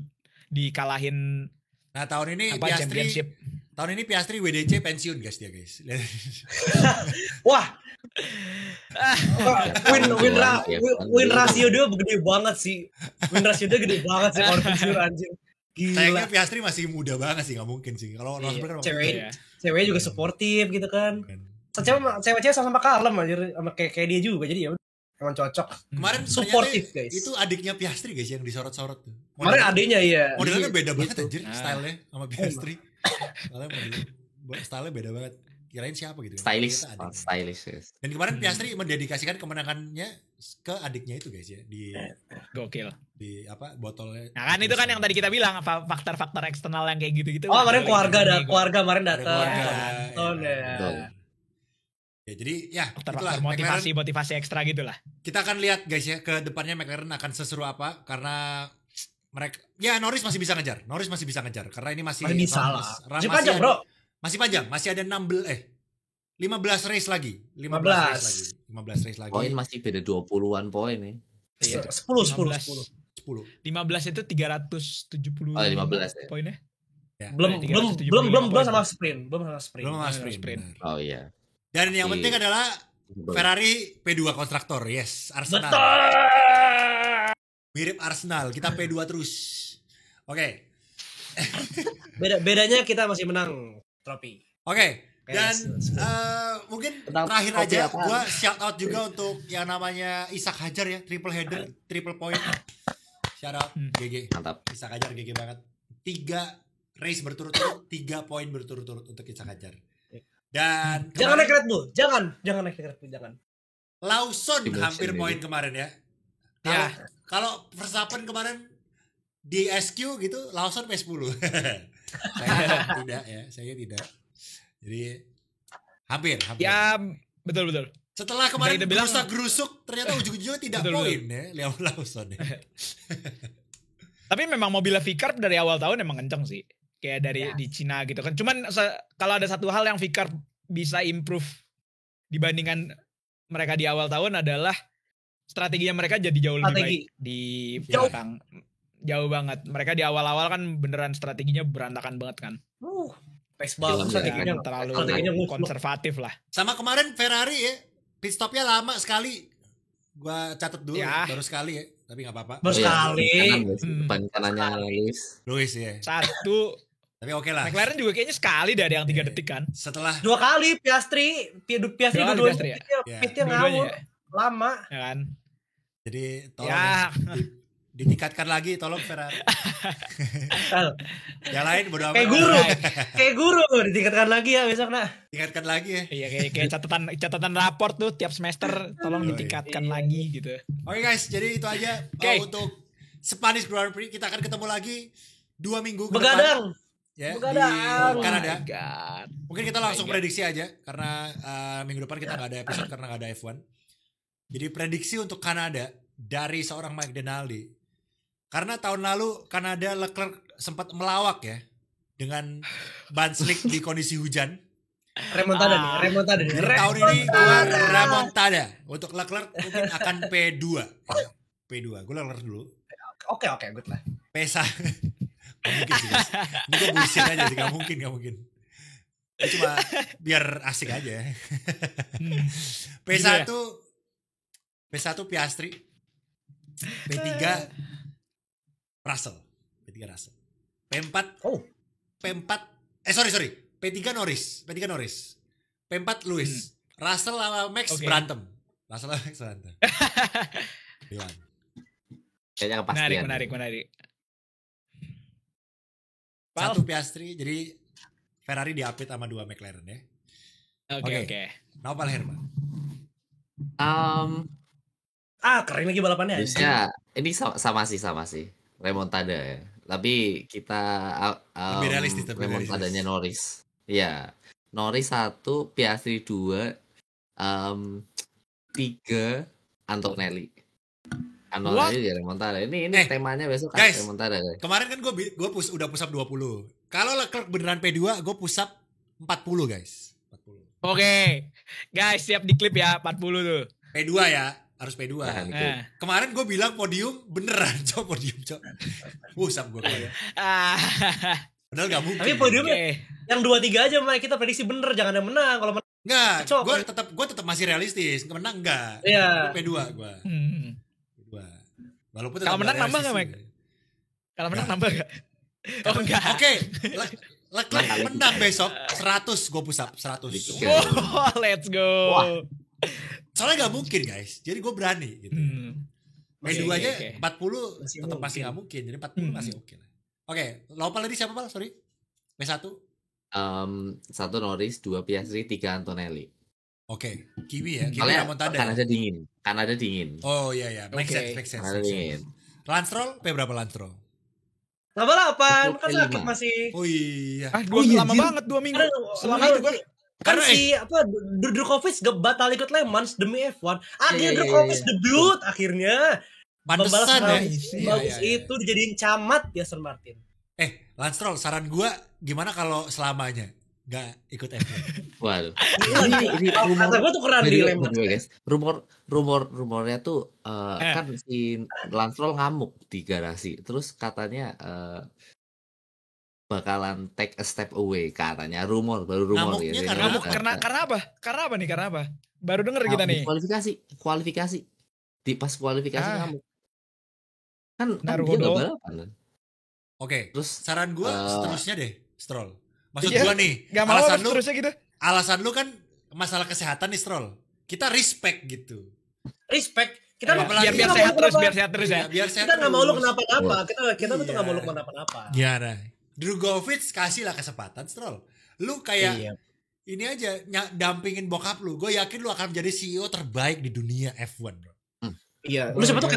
dikalahin. Nah tahun ini Piastri WDC pensiun guys dia guys. Wah. Win rasio dia gede banget sih. Kalau pensiun anjing. Gila. Sayangnya Piastri masih muda banget sih, nggak mungkin sih. Kalau Rosberg kan ceweknya juga suportif gitu kan. Cewek-cewek sama kalem aja sama kayak dia juga, jadi ya emang cocok. Kemarin suportif guys. Itu adiknya Piastri guys yang disorot-sorot tuh. Kemarin adiknya iya. Modelnya beda banget anjir, stylenya sama Piastri. Stylenya beda banget. Kirain siapa gitu. Stylish yes. Dan kemarin Piastri mendedikasikan kemenangannya ke adiknya itu guys ya di gokil. Di botolnya. Nah kan itu kan yang tadi kita bilang faktor-faktor eksternal yang kayak gitu-gitu. Oh kemarin keluarga kemarin datang. Ya jadi ya itulah motivasi ekstra gitulah. Kita akan lihat guys ya ke depannya McLaren akan seseru apa karena mereka Norris masih bisa ngejar karena ini masih panjang bro. Masih panjang, masih ada 15 race lagi. 15 race lagi. Poin masih beda 20-an poin nih. 10. 15 itu 370 15 ya. poinnya. Ya. Belum sama sprint. Oh iya. Dan yang penting adalah Ferrari P2 konstruktor. Yes, Arsenal. Betul. Mirip Arsenal, kita P2 terus. Oke. Bedanya kita masih menang trofi. Oke. Dan mungkin terakhir aja gue shout out juga untuk yang namanya Ishak Hajar ya, triple point. Shout out GG. Mantap. Ishak Hajar GG banget. 3 race berturut-turut, 3 poin berturut-turut untuk Ishak Hajar. Dan jangan naik Red Bull, jangan naik Red Bull, jangan. Lawson hampir poin kemarin ya. Kalau Verstappen kemarin di SQ gitu, Lawson P10. Saya tidak. Jadi hampir. Ya, betul. Setelah kemarin gerusuk ternyata ujung-ujungnya tidak poin ya, Lawson ya. Tapi memang mobilnya Vickers dari awal tahun emang kenceng sih. Kayak dari di Cina gitu kan. Cuman kalau ada satu hal yang Vickers bisa improve dibandingkan mereka di awal tahun adalah strateginya mereka jadi jauh lebih baik di belakang. Jauh banget. Mereka di awal-awal kan beneran strateginya berantakan banget kan. Pace banget strateginya terlalu konservatif lah. Sama kemarin Ferrari ya, pit stopnya lama sekali. Gua catat dulu baru sekali ya, tapi nggak apa-apa. Baru sekali. Depan kanannya Lewis ya. Satu. Tapi oke lah. McLaren juga kayaknya sekali dari yang 3 detik kan. Setelah 2 kali Piastri dua-duanya pitnya ngawur lama. Ya kan. Jadi tolong ditingkatkan lagi tolong Ferrari. Yang lain bodo amat. Kayak guru ditingkatkan lagi ya besok nah. Tingkatkan lagi ya. Iya kayak catatan raport tuh tiap semester tolong ditingkatkan lagi gitu. Oke guys, jadi itu aja untuk Spanish Grand Prix. Kita akan ketemu lagi 2 minggu ke depan. Di Kanada. Mungkin kita langsung prediksi aja karena minggu depan kita nggak ada episode karena nggak ada F1. Jadi prediksi untuk Kanada dari seorang Mike Denaldi. Karena tahun lalu Kanada Leclerc sempat melawak ya dengan ban slick di kondisi hujan. Remontada. Tahun ini gua remontada untuk Leclerc mungkin akan P2. Gue Leclerc dulu. Oke, good lah. Pesa. Gak mungkin sih guys. Ini gue bullshit aja sih, gak mungkin. Cuma biar asik aja. Gitu ya? P1 Piastri. P3 Russell. P4 sorry. P3 Norris. P4 Lewis. Russell sama Max berantem. Bilang. Kayaknya kepastian. Menarik. Satu Piastri, jadi Ferrari diapit sama 2 McLaren ya. Oke. Nopal Herman. Keren lagi balapannya. Harusnya ini sama sih. Remontada ya. Tapi kita lebih realistis. remontadanya Norris. Iya. Norris 1, Piastri 2, 3 Antonelli. Antonelli ya remontada. Ini temanya besok kan guys, remontada. Guys. Kemarin kan gue udah push up 20. Kalau Leclerc beneran P2, gue push up 40 guys. 40. Oke. Guys, siap di klip ya 40 tuh. P2 ya, harus P2. Kemarin gue bilang podium beneran, podium. Push up gue kayak. Padahal gak mungkin. Tapi podiumnya yang 2-3 aja Mike, kita prediksi bener, jangan yang menang. Kalau menang enggak, gue tetap masih realistis. Menang enggak? Iya. P2 gue. P2. Walaupun kalau menang nambah enggak, Mike? Kalau menang nambah enggak? Oh enggak. Oke. Leclerc menang besok 100 gue push up 100. Oh, let's go. Wah. Soalnya gak mungkin guys. Jadi gue berani gitu. P2 aja 40 tetap masih gak mungkin. Jadi 40 masih oke lah. Oke, Lopal tadi siapa Pal? Sorry. P1. 1 Norris, 2 Piastri, 3 Antonelli. Oke, Kiwi ya. Kiwi Soalnya remontada. Kanada dingin. Oh iya. Make sense. Kanada dingin. Lance Stroll, P berapa Lance Stroll? Nggak balapan, kan sakit masih. Oh iya. Lama banget 2 minggu. Selama itu gue. Kan Drukovic gak batal ikut Le Mans demi F1. Akhirnya Drukovic debut akhirnya. Pantesan ya. Bagus itu dijadiin camat di Aston Martin. Lance Stroll, saran gue gimana kalau selamanya gak ikut F1? Waduh. Ini kata gue tuh keren di Le Mans. Guys. Rumornya tuh kan si Lance Stroll ngamuk di garasi. Terus katanya bakalan take a step away katanya. Baru rumor gitu. Karena apa nih? Baru denger kita nih. Kualifikasi. Pas kualifikasi ngamuk. Kan dia Naruhodo. gak balapan. Oke, Terus saran gue seterusnya deh, Stroll. Maksud gue nih, gak mau seterusnya gitu. Alasan lu kan masalah kesehatan nih, Stroll. Kita respect gitu. Respect. Kita biar sehat terus ya. Biar sehat. Kita nggak mau lu kenapa-napa. Kita tuh nggak mau lu kenapa-napa. Gimana? Drugovic kasih lah kesempatan, Stroll. Lu kayak ini aja dampingin bokap lu. Gue yakin lu akan menjadi CEO terbaik di dunia F1, bro. Iya, lu siapa tuh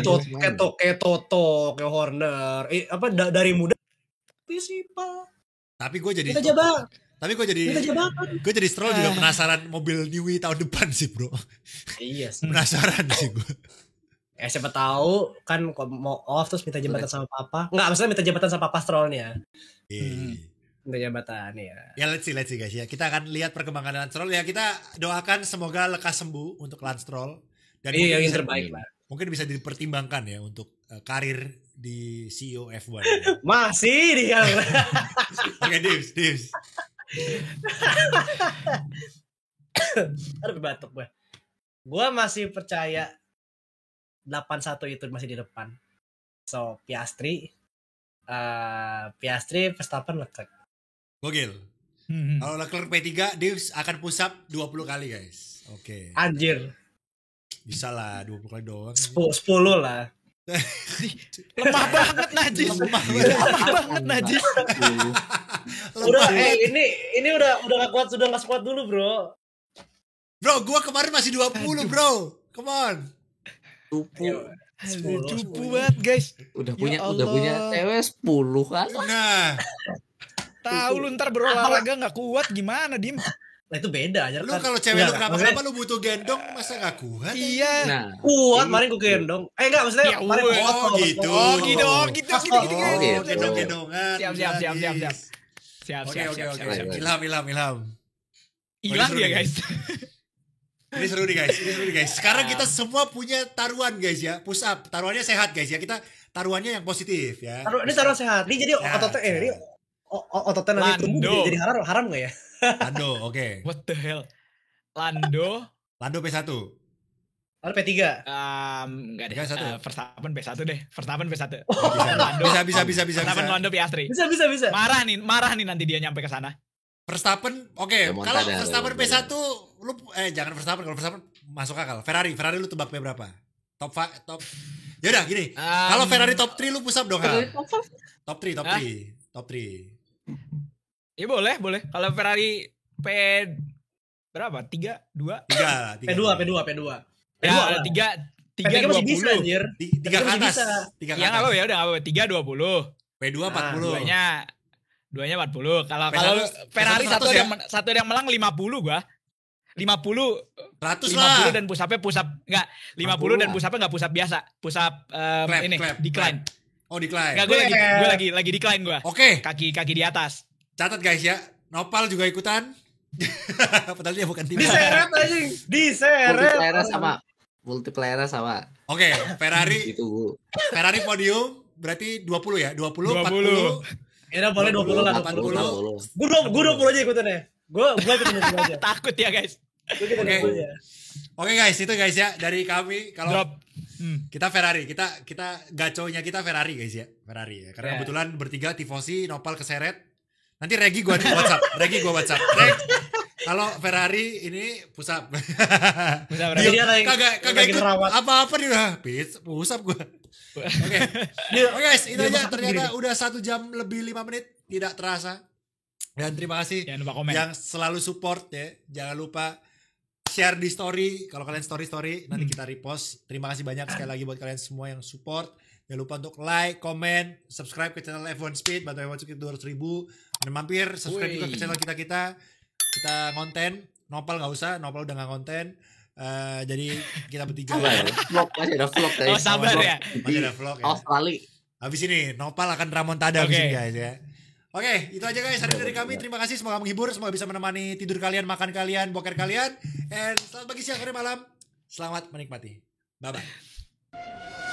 kayak Toto, kayak Horner, dari muda Pisipa. Tapi gue jadi Stroll juga penasaran mobil Niwi tahun depan sih, bro. Iya sih. Penasaran sih gue. Siapa tahu kan mau off terus minta jabatan sama papa. Enggak, maksudnya minta jabatan sama papa Strollnya. Minta jabatan ya. Ya let's see guys ya. Kita akan lihat perkembangan Lance Stroll ya. Kita doakan semoga lekas sembuh untuk Lance Stroll. Dan yang terbaik lah. Mungkin bisa dipertimbangkan ya untuk karir di CEO F1. Masih dia. Oke, Divs. Aduh, batuk gue. Gue masih percaya 81 itu masih di depan. So, Piastri, Verstappen, Leclerc. Gokil. Kalau Leclerc P3, Divs akan push up 20 kali, guys. Oke. Anjir. Bisa lah, 20 kali doang. 10 lah. Lemah banget Najis. Udah, ini udah gak kuat, sudah gak sekuat dulu, bro. Bro, gua kemarin masih 20, bro. Come on. Cupu banget, guys. Udah punya cewek 10 kan. Nah. Tahu lu ntar berolahraga gak kuat gimana, Dim? Nah itu beda aja. Lu kalau cewek lu kenapa lu butuh gendong masa gak kuat? Iya. Nah, kuat, kemarin gue gendong. Enggak, maksudnya kemarin gitu. Gendong-gendongan. Siap. Oke. Ilham. Hilang ya, guys. Ini seru nih guys. Sekarang kita semua punya taruhan guys ya. Push up. Taruhannya sehat guys ya. Kita taruhannya yang positif ya. Ini taruhan sehat. Ini jadi ototnya nanti tumbuh jadi haram nggak ya? Lando, oke. What the hell? Lando P1. Atau P3? Enggak deh. P1 ya? Verstappen P1 deh. Verstappen P1. Bisa. Verstappen Lando Piastri. Bisa. Marah nih nanti dia nyampe ke sana. Verstappen, oke. Kalau Verstappen P1, lu jangan Verstappen. Kalau Verstappen masuk akal. Ferrari lu tebak P berapa? Top. Ya udah gini. Kalau Ferrari top 3 lu push up dong, Hal. Top 3. Ya boleh. Kalau Ferrari P berapa? 3, 2? 3. P2. Ya, 3 masih bisa 20. anjir. 3 ke atas. Ya enggak apa ya udah enggak apa. 3 20. P2 40. Duanya 40. Kalau Ferrari satu yang menang 50 gua. 50 lah. dan push up enggak 50 dan push up enggak push up biasa. Push up decline. Oh, decline. Enggak, gue lagi decline gua. Oke. Kaki di atas. Catat guys ya. Nopal juga ikutan. Padahal dia bukan tim. Diseret anjing. Multiplayer sama. Oke, Ferrari. Itu. Ferrari podium berarti 20 ya? 20. 40. Ya boleh 20 lah. 80. Gue 20 aja ikutannya. Gue ikutan 20 aja. Takut ya guys. Oke guys, itu guys ya dari kami. Kalau Drop. kita Ferrari, kita gaconya kita Ferrari guys ya. Ferrari ya. Karena kebetulan bertiga tifosi, Nopal keseret. Nanti Regi gua WhatsApp. Reg, kalau Ferrari ini push up. Dia kagak ikut apa-apa dia udah push up gua. Oke guys, itu aja ternyata udah 1 jam lebih 5 menit tidak terasa. Dan terima kasih yang selalu support ya. Jangan lupa share di story. Kalau kalian story nanti kita repost. Terima kasih banyak sekali lagi buat kalian semua yang support. Jangan lupa untuk like, comment, subscribe ke channel F1 Speed. Bantu F1 Speed 200.000. Dan mampir subscribe juga ke channel kita. Kita konten. Nopal gak usah. Nopal udah gak konten. Jadi kita bertiga. Masih ada vlog guys. Oh sabar ya. Masih ada vlog ya. Australia. Habis ini Nopal akan ramontada habis ini guys ya. Oke, itu aja guys hari dari kami. Terima kasih, semoga menghibur, semoga bisa menemani tidur kalian, makan kalian, boker kalian. And selamat pagi, siang, sore, malam. Selamat menikmati. Bye bye.